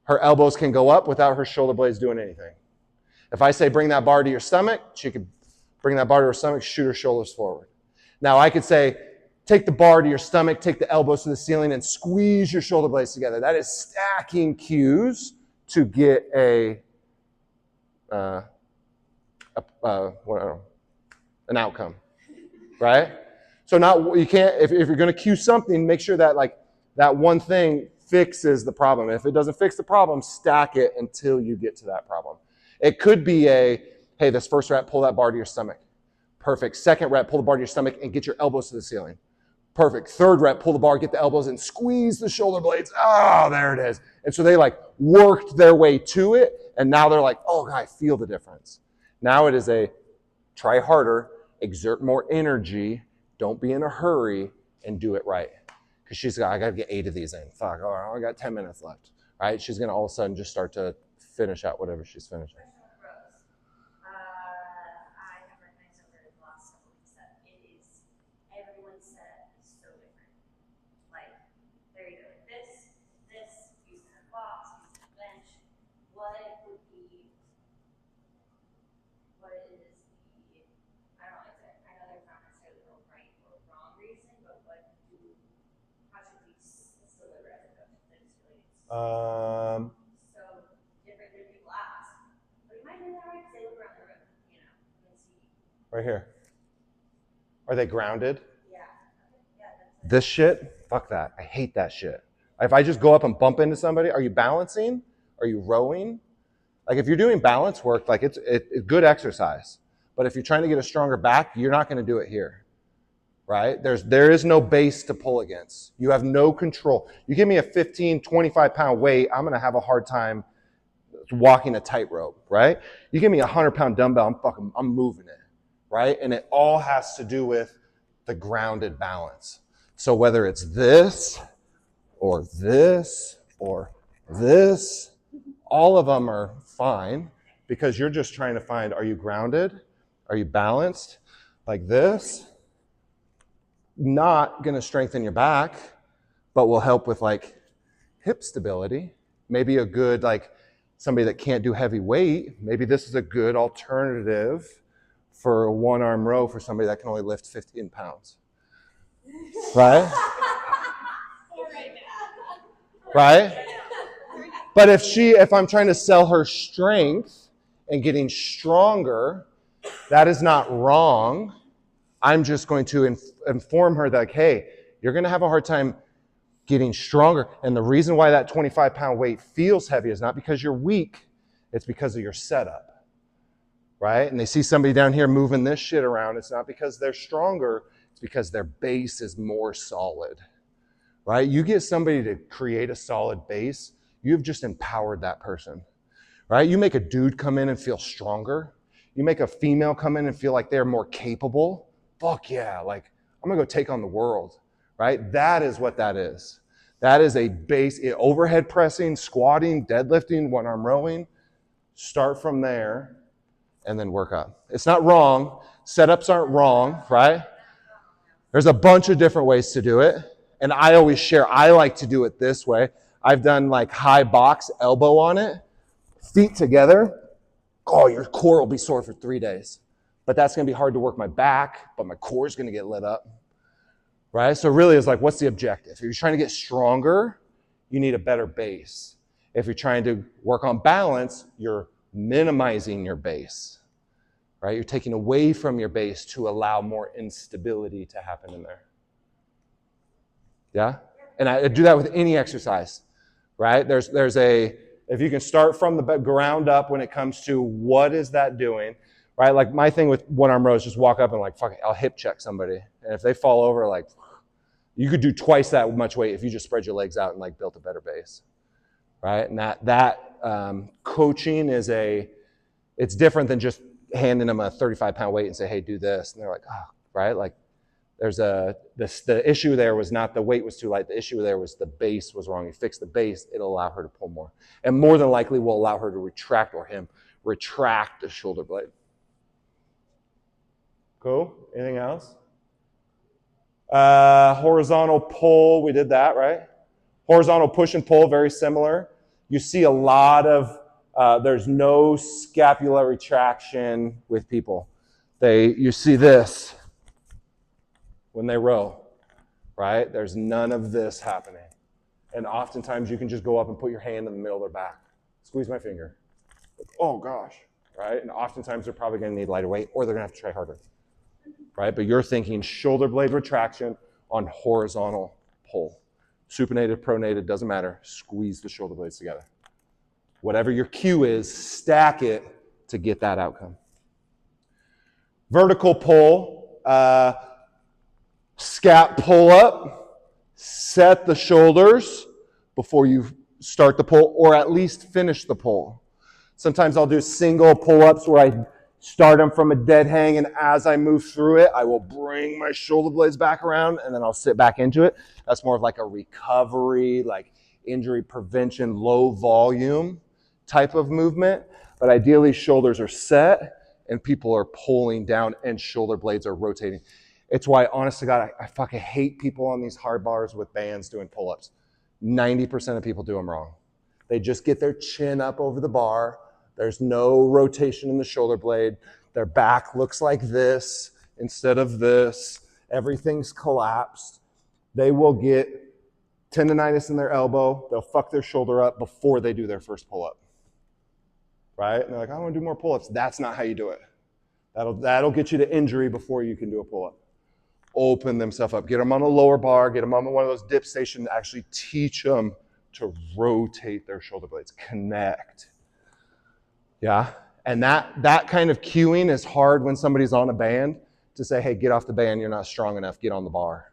her elbows can go up without her shoulder blades doing anything. If I say bring that bar to your stomach, she could bring that bar to her stomach, shoot her shoulders forward. Now I could say, take the bar to your stomach, take the elbows to the ceiling, and squeeze your shoulder blades together. That is stacking cues to get an outcome, right? So not you can't if you're going to cue something, make sure that like that one thing fixes the problem. If it doesn't fix the problem, stack it until you get to that problem. It could be hey, this first rep, pull that bar to your stomach. Perfect. Second rep, pull the bar to your stomach and get your elbows to the ceiling. Perfect. Third rep, pull the bar, get the elbows and squeeze the shoulder blades. Oh, there it is. And so they like worked their way to it. And now they're like, oh, I feel the difference. Now it is a try harder, exert more energy, don't be in a hurry, and do it right. Because I got to get 8 of these in. Fuck, oh, I got 10 minutes left. Right? She's going to all of a sudden just start to finish out whatever she's finishing. I have recognized over the last couple weeks that it is, everyone's set is so different. Like, they're either like this, using a box, using a bench. What is the, I don't know, I know there's not necessarily a right or wrong reason, but how should we deliver as a coach? So different people ask, but you might do that right because they look around the room, you can see. Right here. Are they grounded? Yeah. This shit? Fuck that. I hate that shit. If I just go up and bump into somebody, are you balancing? Are you rowing? Like if you're doing balance work, like it's good exercise. But if you're trying to get a stronger back, you're not going to do it here. Right? There is no base to pull against. You have no control. You give me a 15, 25 pound weight, I'm going to have a hard time walking a tightrope, right? You give me a 100-pound dumbbell, I'm moving it, right? And it all has to do with the grounded balance. So whether it's this, or this, or this, all of them are fine because you're just trying to find, are you grounded? Are you balanced? Like this? Not going to strengthen your back, but will help with like hip stability. Maybe a good, like somebody that can't do heavy weight, maybe this is a good alternative for a one-arm row for somebody that can only lift 15 pounds. Right? Right? But if I'm trying to sell her strength and getting stronger, that is not wrong. I'm just going to inform her that, like, hey, you're going to have a hard time getting stronger. And the reason why that 25-pound weight feels heavy is not because you're weak. It's because of your setup, right? And they see somebody down here moving this shit around. It's not because they're stronger. It's because their base is more solid, right? You get somebody to create a solid base, you've just empowered that person, right? You make a dude come in and feel stronger. You make a female come in and feel like they're more capable. Fuck yeah, like, I'm gonna go take on the world, right? That is what that is. That is a base, overhead pressing, squatting, deadlifting, one-arm rowing. Start from there and then work up. It's not wrong. Setups aren't wrong, right? There's a bunch of different ways to do it. And I always share, I like to do it this way. I've done like high box, elbow on it, feet together. Oh, your core will be sore for 3 days. But that's going to be hard to work my back, but my core is going to get lit up, right? So really it's like, what's the objective? If you're trying to get stronger, you need a better base. If you're trying to work on balance, you're minimizing your base, right? You're taking away from your base to allow more instability to happen in there. Yeah? And I do that with any exercise, right? If you can start from the ground up when it comes to what is that doing, right? Like my thing with one-arm rows, just walk up and like, fuck it, I'll hip check somebody. And if they fall over, like, you could do twice that much weight if you just spread your legs out and like built a better base, right? And that coaching is it's different than just handing them a 35-pound weight and say, hey, do this. And they're like, oh, right? Like the issue there was not the weight was too light. The issue there was the base was wrong. You fix the base, it'll allow her to pull more. And more than likely will allow her to retract the shoulder blade. Cool. Anything else? Horizontal pull, we did that, right? Horizontal push and pull, very similar. You see a lot of, there's no scapular retraction with people. You see this when they row, right? There's none of this happening. And oftentimes you can just go up and put your hand in the middle of their back. Squeeze my finger. Oh gosh, right? And oftentimes they're probably gonna need lighter weight or they're gonna have to try harder, right? But you're thinking shoulder blade retraction on horizontal pull. Supinated, pronated, doesn't matter. Squeeze the shoulder blades together. Whatever your cue is, stack it to get that outcome. Vertical pull, scap pull up, set the shoulders before you start the pull, or at least finish the pull. Sometimes I'll do single pull-ups where I start them from a dead hang, and as I move through it, I will bring my shoulder blades back around, and then I'll sit back into it. That's more of like a recovery, like injury prevention, low volume type of movement. But ideally, shoulders are set, and people are pulling down, and shoulder blades are rotating. It's why, honest to God, I fucking hate people on these hard bars with bands doing pull-ups. 90% of people do them wrong. They just get their chin up over the bar. There's no rotation in the shoulder blade. Their back looks like this instead of this. Everything's collapsed. They will get tendonitis in their elbow. They'll fuck their shoulder up before they do their first pull-up. Right? And they're like, I want to do more pull-ups. That's not how you do it. That'll get you to injury before you can do a pull-up. Open themselves up. Get them on a lower bar. Get them on one of those dip stations. Actually teach them to rotate their shoulder blades. Connect. Yeah? And that kind of cueing is hard when somebody's on a band to say, hey, get off the band. You're not strong enough. Get on the bar.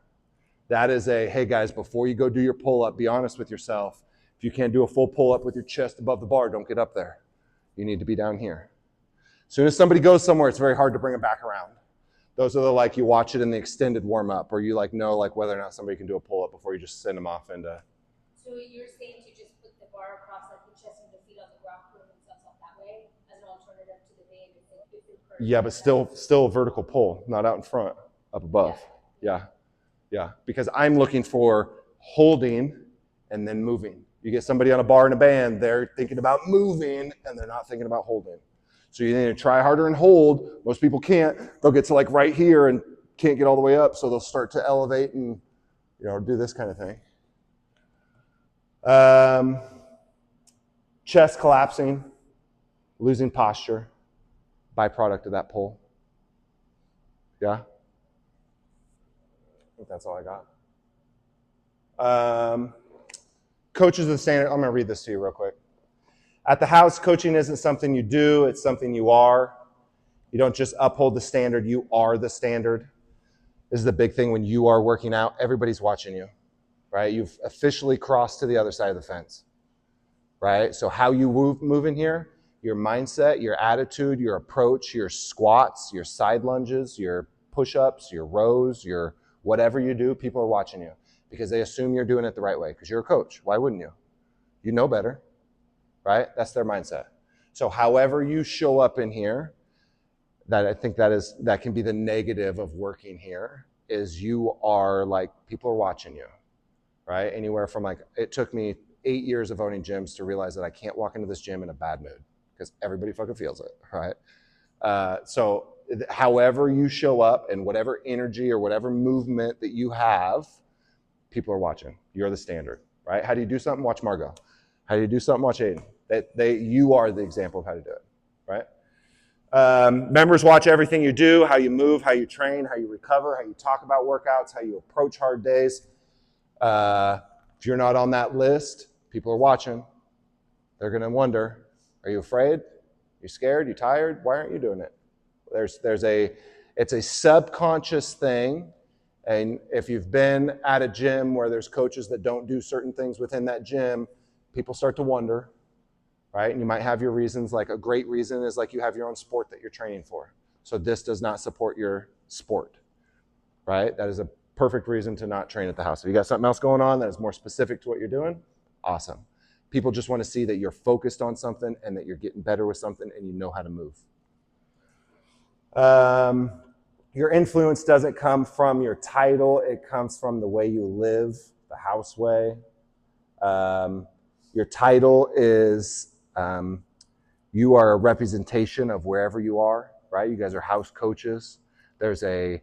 That is hey, guys, before you go do your pull-up, be honest with yourself. If you can't do a full pull-up with your chest above the bar, don't get up there. You need to be down here. As soon as somebody goes somewhere, it's very hard to bring them back around. Those are like you watch it in the extended warm-up, or you know whether or not somebody can do a pull-up before you just send them off into. So you're saying to just put the bar across like the chest and the feet on the ground, put themselves up that way as an alternative to the band if it occurs. Yeah, but still a vertical pull, not out in front, up above. Yeah. Because I'm looking for holding and then moving. You get somebody on a bar in a band, they're thinking about moving and they're not thinking about holding. So you need to try harder and hold. Most people can't. They'll get to like right here and can't get all the way up, so they'll start to elevate and do this kind of thing. Chest collapsing, losing posture, byproduct of that pull. Yeah? I think that's all I got. Coaches of the standard. I'm going to read this to you real quick. At the house, coaching isn't something you do, it's something you are. You don't just uphold the standard, you are the standard. This is the big thing when you are working out. Everybody's watching you, right? You've officially crossed to the other side of the fence, right? So how you move in here, your mindset, your attitude, your approach, your squats, your side lunges, your push-ups, your rows, your whatever you do, people are watching you because they assume you're doing it the right way because you're a coach. Why wouldn't you? You know better, right? That's their mindset. So however you show up in here, that I think that can be the negative of working here, is you are like, people are watching you, right? Anywhere from like, it took me 8 years of owning gyms to realize that I can't walk into this gym in a bad mood because everybody fucking feels it, right? So however you show up and whatever energy or whatever movement that you have, people are watching. You're the standard, right? How do you do something? Watch Margot. How do you do something? Watch Aiden. You are the example of how to do it, right? Members watch everything you do, how you move, how you train, how you recover, how you talk about workouts, how you approach hard days. If you're not on that list, people are watching. They're going to wonder, are you afraid? You scared? You tired? Why aren't you doing it? It's a subconscious thing. And if you've been at a gym where there's coaches that don't do certain things within that gym, people start to wonder, right? And you might have your reasons. Like a great reason is like you have your own sport that you're training for. So this does not support your sport, right? That is a perfect reason to not train at the house. If you got something else going on that is more specific to what you're doing, awesome. People just want to see that you're focused on something and that you're getting better with something and you know how to move. Your influence doesn't come from your title. It comes from the way you live, the house way. Your title is, you are a representation of wherever you are, right? You guys are house coaches. There's a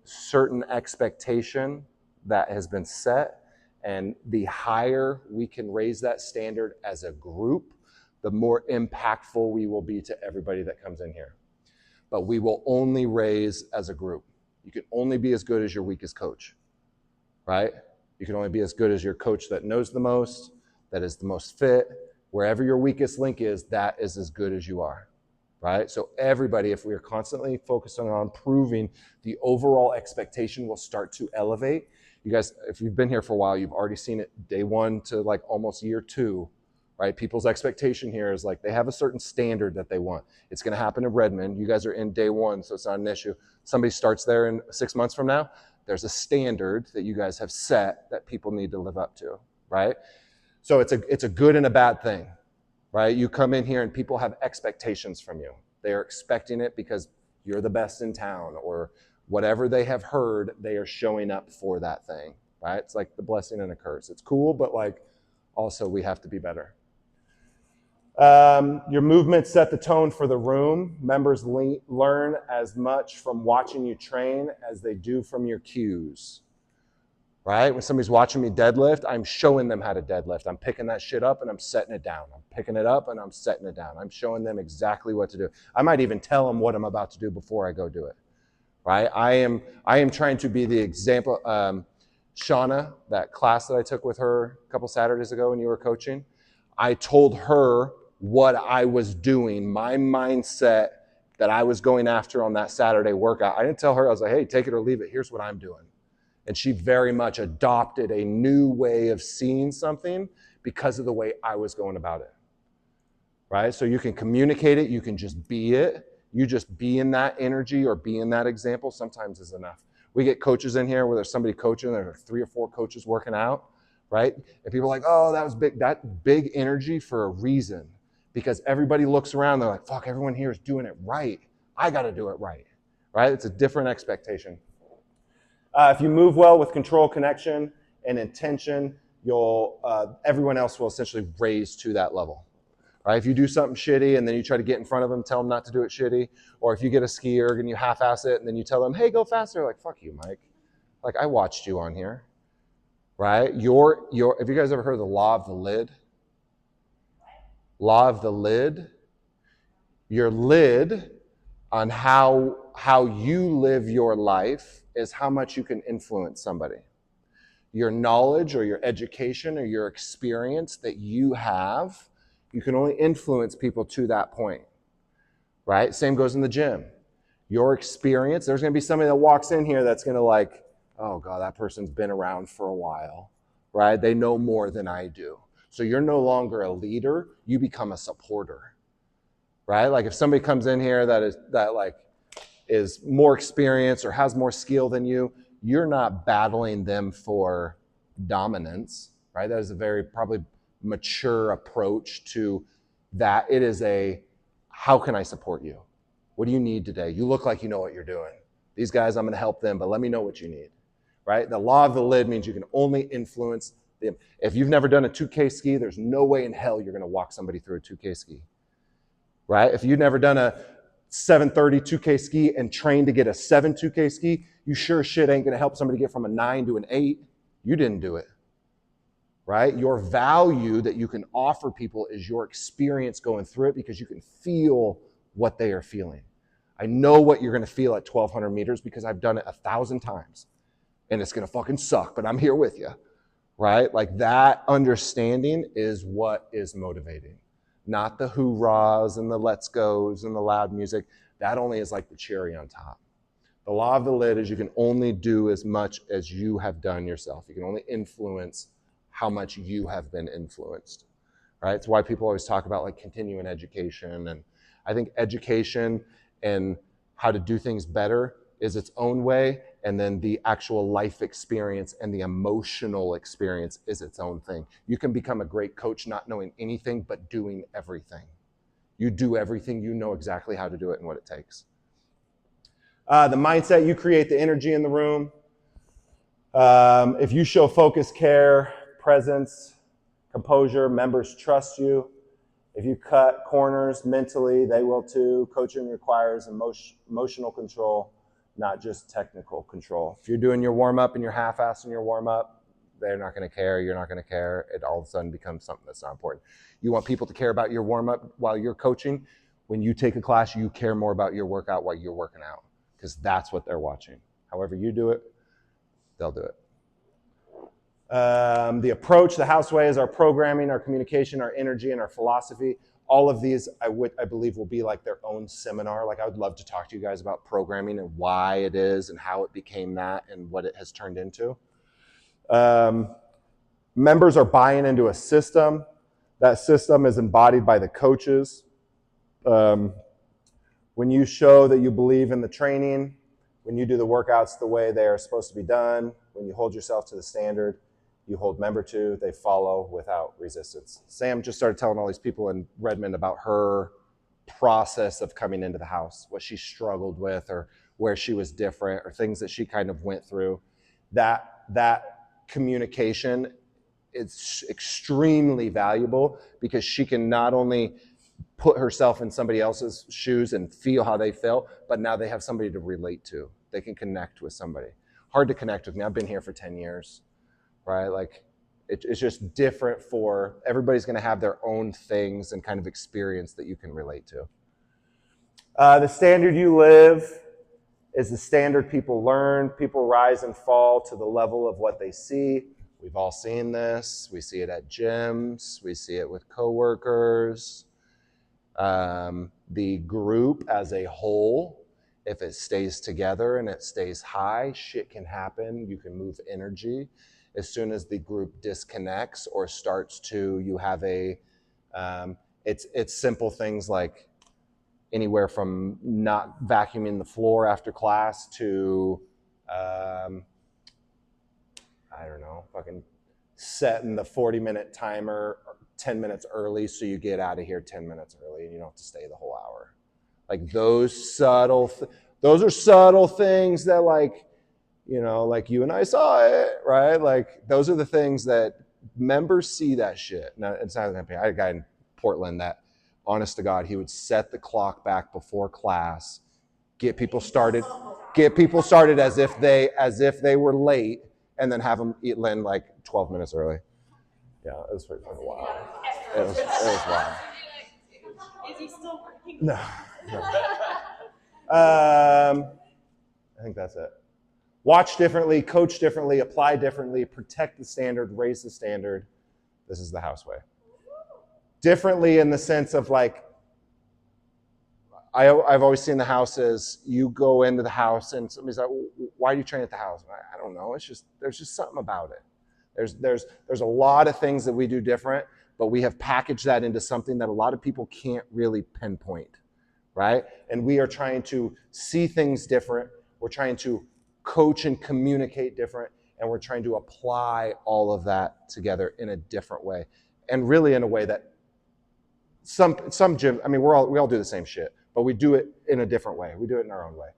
certain expectation that has been set, and the higher we can raise that standard as a group, the more impactful we will be to everybody that comes in here. But we will only raise as a group. You can only be as good as your weakest coach, right? You can only be as good as your coach that knows the most, that is the most fit. Wherever your weakest link is, that is as good as you are, right? So everybody, if we are constantly focusing on improving, the overall expectation will start to elevate. You guys, if you've been here for a while, you've already seen it day 1 to like almost year 2, right? People's expectation here is like they have a certain standard that they want. It's going to happen in Redmond. You guys are in day 1, so it's not an issue. Somebody starts there in 6 months from now. There's a standard that you guys have set that people need to live up to, right? So it's a good and a bad thing, right? You come in here and people have expectations from you. They are expecting it because you're the best in town or whatever they have heard, they are showing up for that thing, right? It's like the blessing and a curse. It's cool, but like also we have to be better. Your movements set the tone for the room. Members learn as much from watching you train as they do from your cues, right? When somebody's watching me deadlift, I'm showing them how to deadlift. I'm picking that shit up and I'm setting it down. I'm picking it up and I'm setting it down. I'm showing them exactly what to do. I might even tell them what I'm about to do before I go do it, right? I am trying to be the example. Shauna, that class that I took with her a couple Saturdays ago when you were coaching, I told her what I was doing, my mindset that I was going after on that Saturday workout. I didn't tell her, I was like, hey, take it or leave it. Here's what I'm doing. And she very much adopted a new way of seeing something because of the way I was going about it, right? So you can communicate it. You can just be it. You just be in that energy or be in that example sometimes is enough. We get coaches in here where there's somebody coaching, there are 3 or 4 coaches working out, right? And people are like, oh, that was big. That big energy for a reason. Because everybody looks around, they're like, fuck, everyone here is doing it right. I got to do it right, right? It's a different expectation. If you move well with control, connection, and intention, everyone else will essentially raise to that level, right? If you do something shitty and then you try to get in front of them, tell them not to do it shitty. Or if you get a ski erg and you half-ass it and then you tell them, hey, go faster. Like, fuck you, Mike. Like, I watched you on here, right? Have you guys ever heard of the law of the lid? Law of the lid. Your lid on how you live your life is how much you can influence somebody. Your knowledge or your education or your experience that you have, you can only influence people to that point, right? Same goes in the gym. Your experience, there's going to be somebody that walks in here that's going to like, oh God, that person's been around for a while, right? They know more than I do. So you're no longer a leader, you become a supporter, right? Like if somebody comes in here that is more experienced or has more skill than you, you're not battling them for dominance, right? That is a very probably mature approach to that. It is how can I support you? What do you need today? You look like you know what you're doing. These guys, I'm going to help them, but let me know what you need, right? The law of the lid means you can only influence them. If you've never done a 2K ski, there's no way in hell you're going to walk somebody through a 2K ski, right? If you've never done a 730 2K ski and trained to get a 7 2K ski, you sure shit ain't going to help somebody get from a 9 to an 8. You didn't do it, right? Your value that you can offer people is your experience going through it because you can feel what they are feeling. I know what you're going to feel at 1,200 meters because I've done it 1,000 times and it's going to fucking suck, but I'm here with you, right? Like that understanding is what is motivating. Not the hoorahs and the let's goes and the loud music. That only is like the cherry on top. The law of the lid is you can only do as much as you have done yourself. You can only influence how much you have been influenced, right? It's why people always talk about like continuing education. And I think education and how to do things better is its own way. And then the actual life experience and the emotional experience is its own thing. You can become a great coach not knowing anything but doing everything. You do everything, you know exactly how to do it and what it takes. The mindset, you create the energy in the room. If you show focus, care, presence, composure, members trust you. If you cut corners mentally, they will too. Coaching requires emotional control, not just technical control. If you're doing your warm-up and you're half-assing your warm-up, they're not going to care. You're not going to care. It all of a sudden becomes something that's not important. You want people to care about your warm-up while you're coaching. When you take a class, you care more about your workout while you're working out because that's what they're watching. However you do it, they'll do it. The approach, the house way is our programming, our communication, our energy, and our philosophy. All of these, I believe, will be like their own seminar. Like I would love to talk to you guys about programming and why it is and how it became that and what it has turned into. Members are buying into a system. That system is embodied by the coaches. When you show that you believe in the training, when you do the workouts the way they are supposed to be done, when you hold yourself to the standard, you hold member to, they follow without resistance. Sam just started telling all these people in Redmond about her process of coming into the house, what she struggled with or where she was different or things that she kind of went through. That communication is extremely valuable because she can not only put herself in somebody else's shoes and feel how they felt, but now they have somebody to relate to. They can connect with somebody. Hard to connect with me. I've been here for 10 years. Right? Like it's just different for everybody's going to have their own things and kind of experience that you can relate to. The standard you live is the standard people learn. People rise and fall to the level of what they see. We've all seen this. We see it at gyms. We see it with coworkers. The group as a whole, if it stays together and it stays high, shit can happen. You can move energy. As soon as the group disconnects or starts to, you have it's simple things like anywhere from not vacuuming the floor after class to, I don't know, fucking setting the 40-minute timer 10 minutes early so you get out of here 10 minutes early and you don't have to stay the whole hour. Like those are subtle things that like, you know, like you and I saw it, right? Like those are the things that members see that shit. Now, it's not, I had a guy in Portland that honest to God, he would set the clock back before class, get people started as if they were late, and then have them eat in like 12 minutes early. Yeah, it was pretty funny. Wow. It was wild. Is he still working? No. I think that's it. Watch differently, coach differently, apply differently, protect the standard, raise the standard. This is the house way. Differently in the sense of like, I've always seen the houses, you go into the house and somebody's like, why do you train at the house? I don't know. There's just something about it. There's a lot of things that we do different, but we have packaged that into something that a lot of people can't really pinpoint, right? And we are trying to see things different. We're trying to coach and communicate different, and we're trying to apply all of that together in a different way, and really in a way that some gyms, I mean, we all do the same shit, but we do it in a different way. We do it in our own way.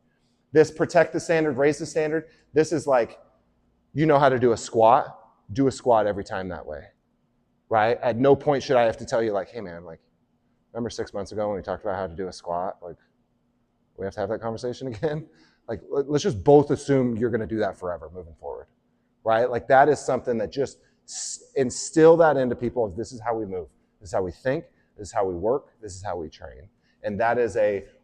This protect the standard, raise the standard. This is like, you know how to do a squat, do a squat every time that way, right? At no point should I have to tell you like, hey man, like, remember 6 months ago when we talked about how to do a squat? Like, we have to have that conversation again? Like, let's just both assume you're going to do that forever moving forward, right? Like, that is something that just instill that into people. This is how we move. This is how we think. This is how we work. This is how we train. And that is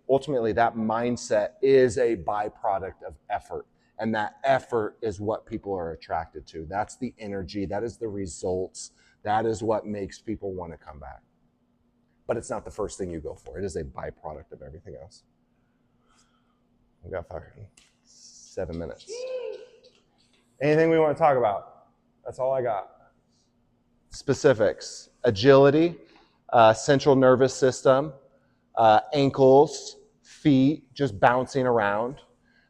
ultimately that mindset is a byproduct of effort. And that effort is what people are attracted to. That's the energy. That is the results. That is what makes people want to come back. But it's not the first thing you go for. It is a byproduct of everything else. We got 7 minutes. Anything we want to talk about? That's all I got. Specifics: agility, central nervous system, ankles, feet, just bouncing around.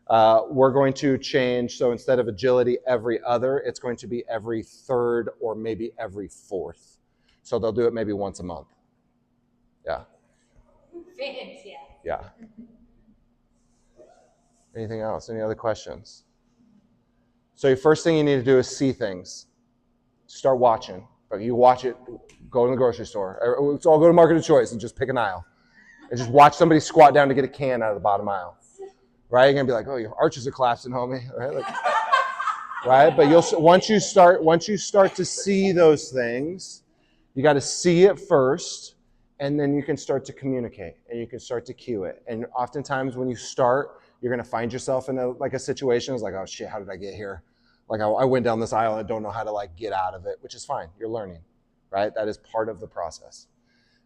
We're going to change, so instead of agility every other, it's going to be every third or maybe every fourth. So they'll do it maybe once a month. Yeah. Fans, yeah. Yeah. Anything else? Any other questions? So your first thing you need to do is see things. Start watching. But you watch it, go to the grocery store. Let's all go to Market of Choice and just pick an aisle. And just watch somebody squat down to get a can out of the bottom aisle. Right? You're going to be like, oh, your arches are collapsing, homie. Right? Like, right? But once you start to see those things, you got to see it first, and then you can start to communicate, and you can start to cue it. And oftentimes when you start, you're going to find yourself in a situation. It's like, oh shit, how did I get here? Like I went down this aisle and I don't know how to like get out of it, which is fine. You're learning, right? That is part of the process.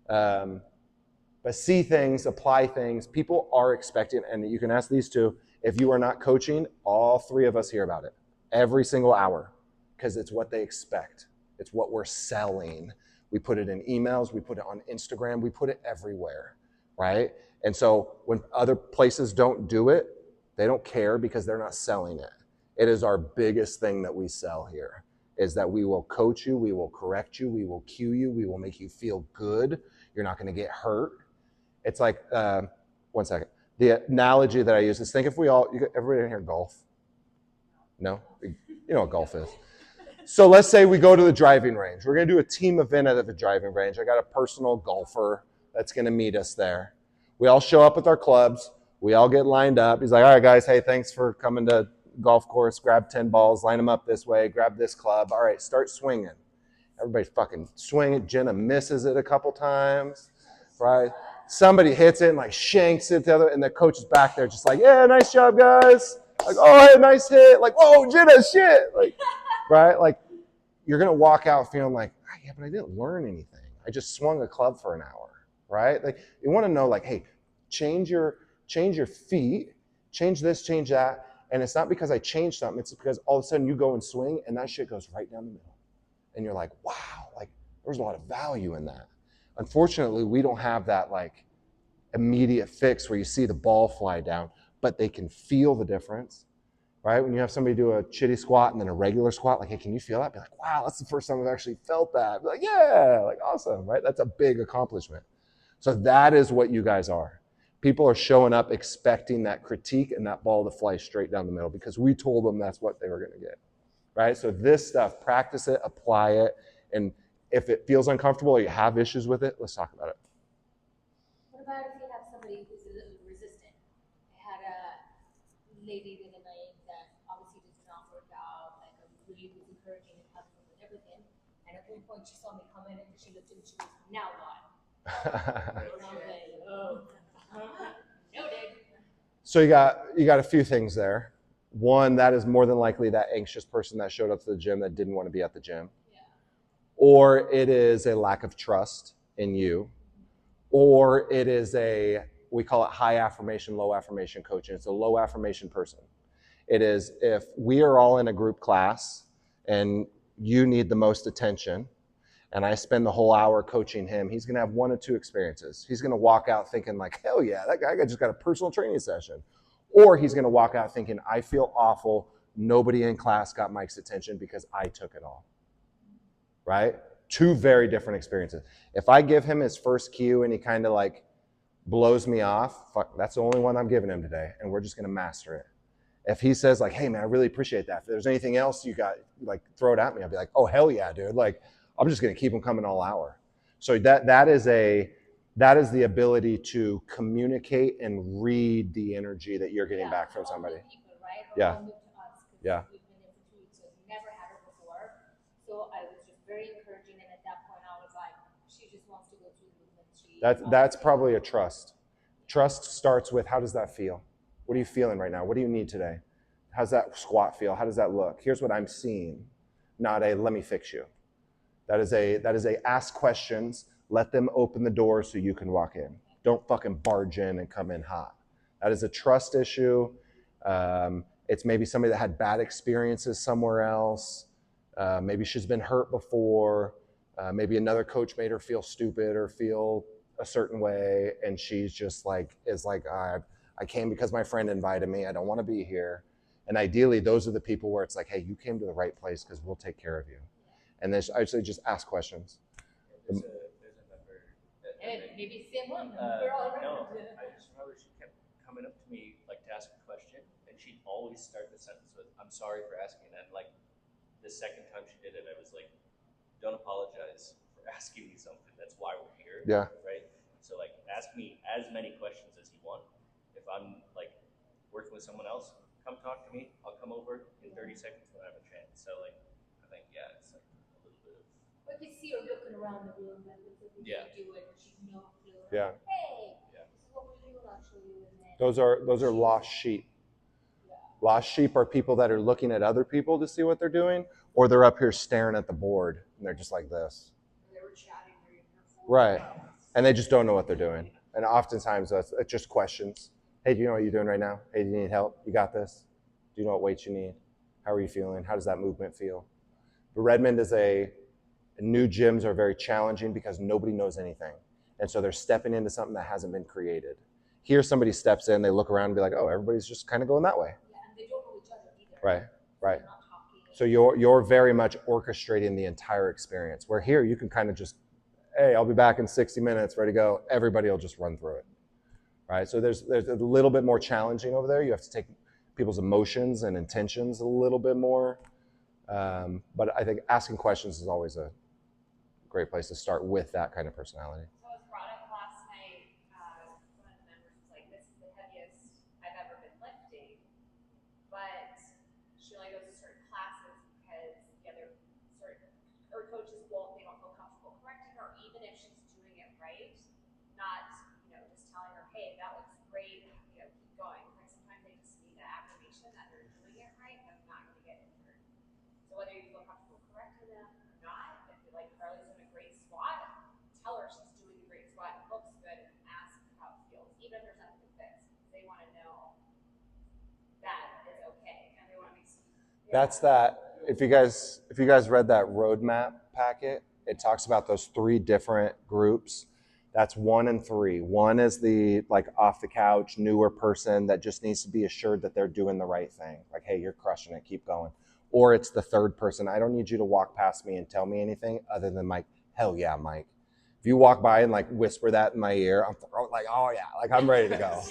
But see things, apply things. People are expecting, and you can ask these two. If you are not coaching, all three of us hear about it every single hour because it's what they expect. It's what we're selling. We put it in emails. We put it on Instagram. We put it everywhere, right? And so when other places don't do it, they don't care because they're not selling it. It is our biggest thing that we sell here, is that we will coach you, we will correct you, we will cue you, we will make you feel good. You're not going to get hurt. It's like, one second. The analogy that I use is, think if everybody in here golf? No? You know what golf is. So let's say we go to the driving range. We're going to do a team event at the driving range. I got a personal golfer that's going to meet us there. We all show up with our clubs. We all get lined up. He's like, all right, guys, hey, thanks for coming to golf course. Grab 10 balls, line them up this way, grab this club. All right, start swinging. Everybody's fucking swinging. Jenna misses it a couple times, right? Somebody hits it and like shanks it the other, and the coach is back there just like, yeah, nice job, guys. Like, oh, hey, nice hit. Like, whoa, Jenna, shit. Like, right? Like, you're going to walk out feeling like, oh, yeah, but I didn't learn anything. I just swung a club for an hour, right? Like, you want to know, like, hey, change your feet, change this, change that. And it's not because I changed something. It's because all of a sudden you go and swing and that shit goes right down the middle. And you're like, wow, like there's a lot of value in that. Unfortunately, we don't have that like immediate fix where you see the ball fly down, but they can feel the difference, right? When you have somebody do a chitty squat and then a regular squat, like, hey, can you feel that? Be like, wow, that's the first time I've actually felt that. Be like, yeah, like awesome, right? That's a big accomplishment. So that is what you guys are. People are showing up expecting that critique and that ball to fly straight down the middle because we told them that's what they were going to get, right? So this stuff, practice it, apply it, and if it feels uncomfortable or you have issues with it, let's talk about it. about if you have somebody who's a little resistant? I had a lady the other night that obviously does not work out. Like I really was encouraging and helping her with everything. And at one point she saw me come in and she looked at me and she goes, "Now what?" And I'm like, "Oh, noted." So you got a few things there. One, that is more than likely that anxious person that showed up to the gym that didn't want to be at the gym. Yeah. Or it is a lack of trust in you. Or it is we call it high affirmation, low affirmation coaching. It's a low affirmation person. It is if we are all in a group class and you need the most attention, and I spend the whole hour coaching him, he's going to have one of two experiences. He's going to walk out thinking like, hell yeah, that guy just got a personal training session. Or he's going to walk out thinking, I feel awful. Nobody in class got Mike's attention because I took it all. Right? Two very different experiences. If I give him his first cue and he kind of like blows me off, fuck, that's the only one I'm giving him today. And we're just going to master it. If he says like, hey man, I really appreciate that. If there's anything else you got, like throw it at me. I'll be like, oh hell yeah, dude. Like, I'm just going to keep them coming all hour. So that is the ability to communicate and read the energy that you're getting back from somebody. People, right? Yeah. All new to us, 'cause Yeah. we've been there for 2 weeks, so we've never had her before. So I was just very encouraging, and at that point, I was like, she just wants to go through the movement. That's probably a trust. Trust starts with, how does that feel? What are you feeling right now? What do you need today? How's that squat feel? How does that look? Here's what I'm seeing, not a let me fix you. That is a ask questions, let them open the door so you can walk in. Don't fucking barge in and come in hot. That is a trust issue. It's maybe somebody that had bad experiences somewhere else. Maybe she's been hurt before. Maybe another coach made her feel stupid or feel a certain way, and she's just like, I came because my friend invited me. I don't want to be here. And ideally, those are the people where it's like, hey, you came to the right place because we'll take care of you. And then I'd say just ask questions. There's a member that Maybe same one. We're all around. no, I just remember she kept coming up to me like to ask a question, and she'd always start the sentence with, "I'm sorry for asking." And like the second time she did it, I was like, "Don't apologize for asking me something. That's why we're here." Yeah. Right. So like, ask me as many questions as you want. If I'm like working with someone else, come talk to me. I'll come over in 30 seconds when I have a chance. So like, I think it's like a little bit of. But you see her looking around the room and looking at Yeah. you do it, and she's no clue. Yeah. Hey, Yeah. this is what we're doing. I'll show you. And then Those are lost sheep. Lost sheep are people that are looking at other people to see what they're doing, or they're up here staring at the board and they're just like this. They were chatting reading her phone. Right. And they just don't know what they're doing. And oftentimes it's just questions. Hey, do you know what you're doing right now? Hey, do you need help? You got this? Do you know what weights you need? How are you feeling? How does that movement feel? But Redmond new gyms are very challenging because nobody knows anything. And so they're stepping into something that hasn't been created. Here, somebody steps in, they look around and be like, oh, everybody's just kind of going that way. yeah, and they don't know each other either. Right, right. They're not talking. So you're very much orchestrating the entire experience. Where here, you can kind of just, hey, I'll be back in 60 minutes, ready to go. Everybody will just run through it. Right? So there's a little bit more challenging over there. You have to take people's emotions and intentions a little bit more. But I think asking questions is always a great place to start with that kind of personality. So it was brought up last night. One of the members was like, "This is the heaviest I've ever been lifting," but she only goes to certain classes because the other certain her coaches they don't feel comfortable correcting her, even if she's doing it right. Not just telling her, "Hey, that looks great. Keep going." Like sometimes they just need that affirmation that they're doing it right. And I'm not going to get injured. So whether you feel comfortable correcting them or not, if you're like Carly's doing a great squat, tell her she's doing a great squat, it looks good, and ask how it feels, even if there's nothing to fix. They want to know that it's okay, and they want to make some. That's that. If you guys read that roadmap packet, it talks about those 3 different groups. That's 1 and 3. 1 is the like off the couch, newer person that just needs to be assured that they're doing the right thing. Like, hey, you're crushing it, keep going. Or it's the third person. I don't need you to walk past me and tell me anything other than Mike, hell yeah, Mike. If you walk by and like whisper that in my ear, I'm like, oh yeah, like I'm ready to go.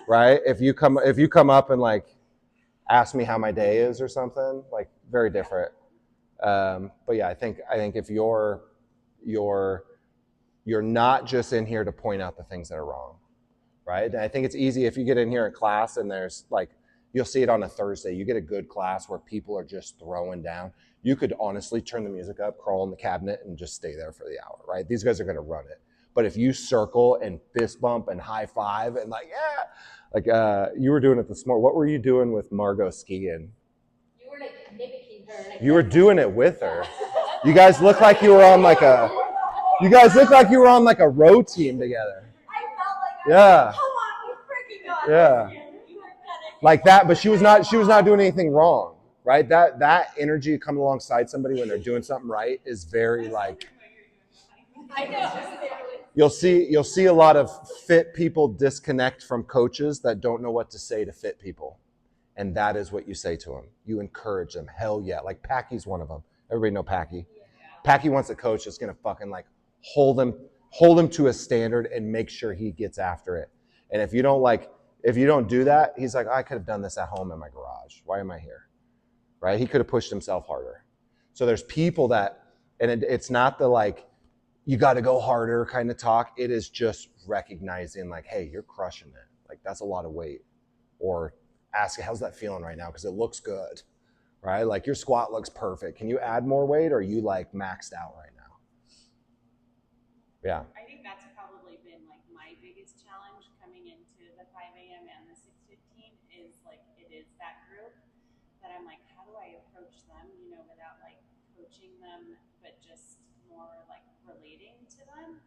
Right? If you come up and like ask me how my day is or something, like very different. But yeah, I think if you're You're not just in here to point out the things that are wrong, right? And I think it's easy if you get in here in class and there's like, you'll see it on a Thursday. You get a good class where people are just throwing down. You could honestly turn the music up, crawl in the cabinet, and just stay there for the hour, right? These guys are going to run it. But if you circle and fist bump and high five and like, yeah, like you were doing it this morning. What were you doing with Margot skiing? You were like mimicking her. Like, You were doing it with her. You guys look like you were on like a, you guys look like you were on like a row team together. I felt like Yeah. come on, you freaking got Yeah. this. You were kinda- Like that, but she was not doing anything wrong, right? That energy coming alongside somebody when they're doing something right is very like, I know. you'll see a lot of fit people disconnect from coaches that don't know what to say to fit people. And that is what you say to them. You encourage them. Hell yeah. Like Packy's one of them. Everybody know Packy. Packy wants a coach that's going to fucking like hold him to a standard and make sure he gets after it. And if you don't do that, he's like, I could have done this at home in my garage. Why am I here? Right? He could have pushed himself harder. So there's people that, and it's not the like, you got to go harder kind of talk. It is just recognizing like, hey, you're crushing it. Like that's a lot of weight. Or ask, how's that feeling right now? Because it looks good, right? Like your squat looks perfect. Can you add more weight or are you like maxed out right now? Yeah. I think that's probably been like my biggest challenge coming into the 5 a.m. and the 6:15 is like it is that group that I'm like, how do I approach them, without like coaching them, but just more like relating to them.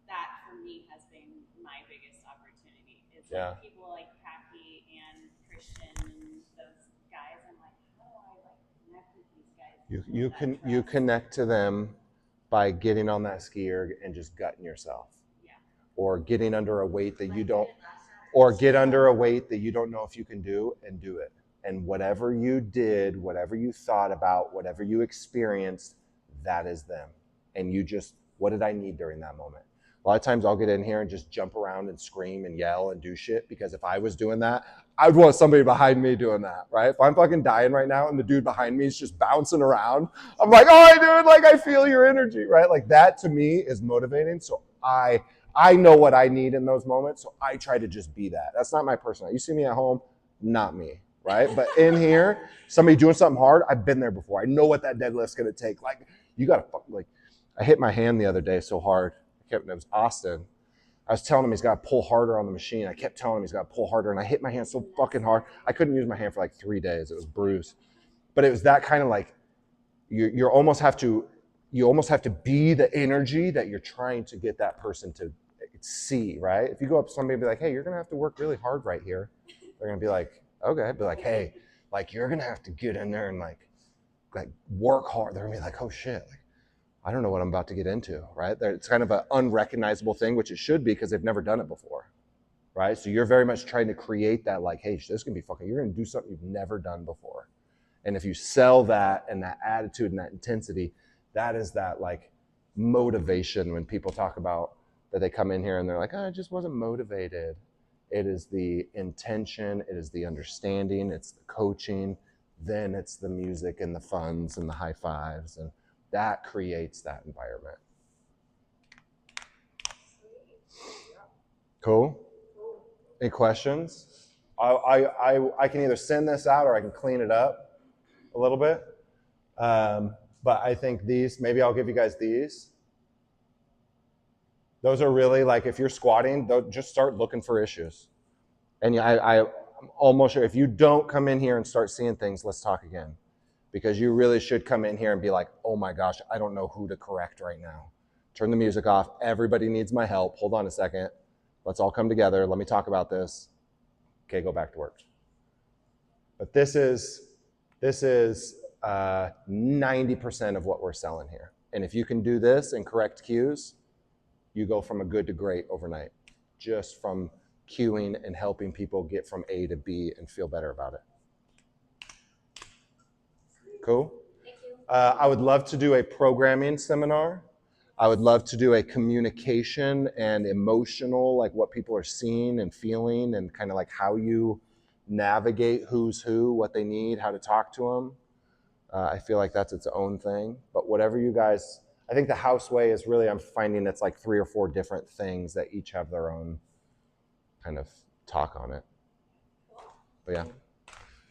That for me has been my biggest opportunity. Is like people like Packy and Christian and those guys. I'm like, how do I like connect with these guys? You connect to them by getting on that skier and just gutting yourself. Yeah. Or getting under a weight that you don't, or get under a weight that you don't know if you can do and do it. And whatever you did, whatever you thought about, whatever you experienced, that is them. And you just, what did I need during that moment? A lot of times I'll get in here and just jump around and scream and yell and do shit because if I was doing that, I'd want somebody behind me doing that, right? If I'm fucking dying right now and the dude behind me is just bouncing around, I'm like, oh, dude, like I feel your energy, right? Like that to me is motivating. So I know what I need in those moments. So I try to just be that. That's not my personality. You see me at home, not me, right? But in here, somebody doing something hard, I've been there before. I know what that deadlift's going to take. Like you got to like, I hit my hand the other day so hard. It was Austin. I was telling him he's got to pull harder on the machine. I kept telling him he's got to pull harder, and I hit my hand so fucking hard. I couldn't use my hand for like 3 days. It was bruised. But it was that kind of like you almost have to be the energy that you're trying to get that person to see, right? If you go up to somebody and be like, hey, you're gonna have to work really hard right here, they're gonna be like, okay. Be like, hey, like you're gonna have to get in there and like work hard. They're gonna be like, oh shit, like, I don't know what I'm about to get into, right? It's kind of an unrecognizable thing, which it should be because they've never done it before, right? So you're very much trying to create that like, hey, this is going to be fucking, you're going to do something you've never done before. And if you sell that and that attitude and that intensity, that is that like motivation when people talk about that they come in here and they're like, oh, I just wasn't motivated. It is the intention, it is the understanding, it's the coaching, then it's the music and the funds and the high fives, and that creates that environment. Cool? Any questions? I can either send this out or I can clean it up a little bit. But I think these, maybe I'll give you guys these. Those are really like, if you're squatting, just start looking for issues. And I'm almost sure if you don't come in here and start seeing things, let's talk again. Because you really should come in here and be like, oh my gosh, I don't know who to correct right now. Turn the music off. Everybody needs my help. Hold on a second. Let's all come together. Let me talk about this. Okay, go back to work. But this is 90% of what we're selling here. And if you can do this and correct cues, you go from a good to great overnight, just from cueing and helping people get from A to B and feel better about it. Cool? Thank you. I would love to do a programming seminar. I would love to do a communication and emotional, like what people are seeing and feeling and kind of like how you navigate who's who, what they need, how to talk to them. I feel like that's its own thing. But whatever you guys, I think the house way is really, I'm finding it's like 3 or 4 different things that each have their own kind of talk on it. But yeah.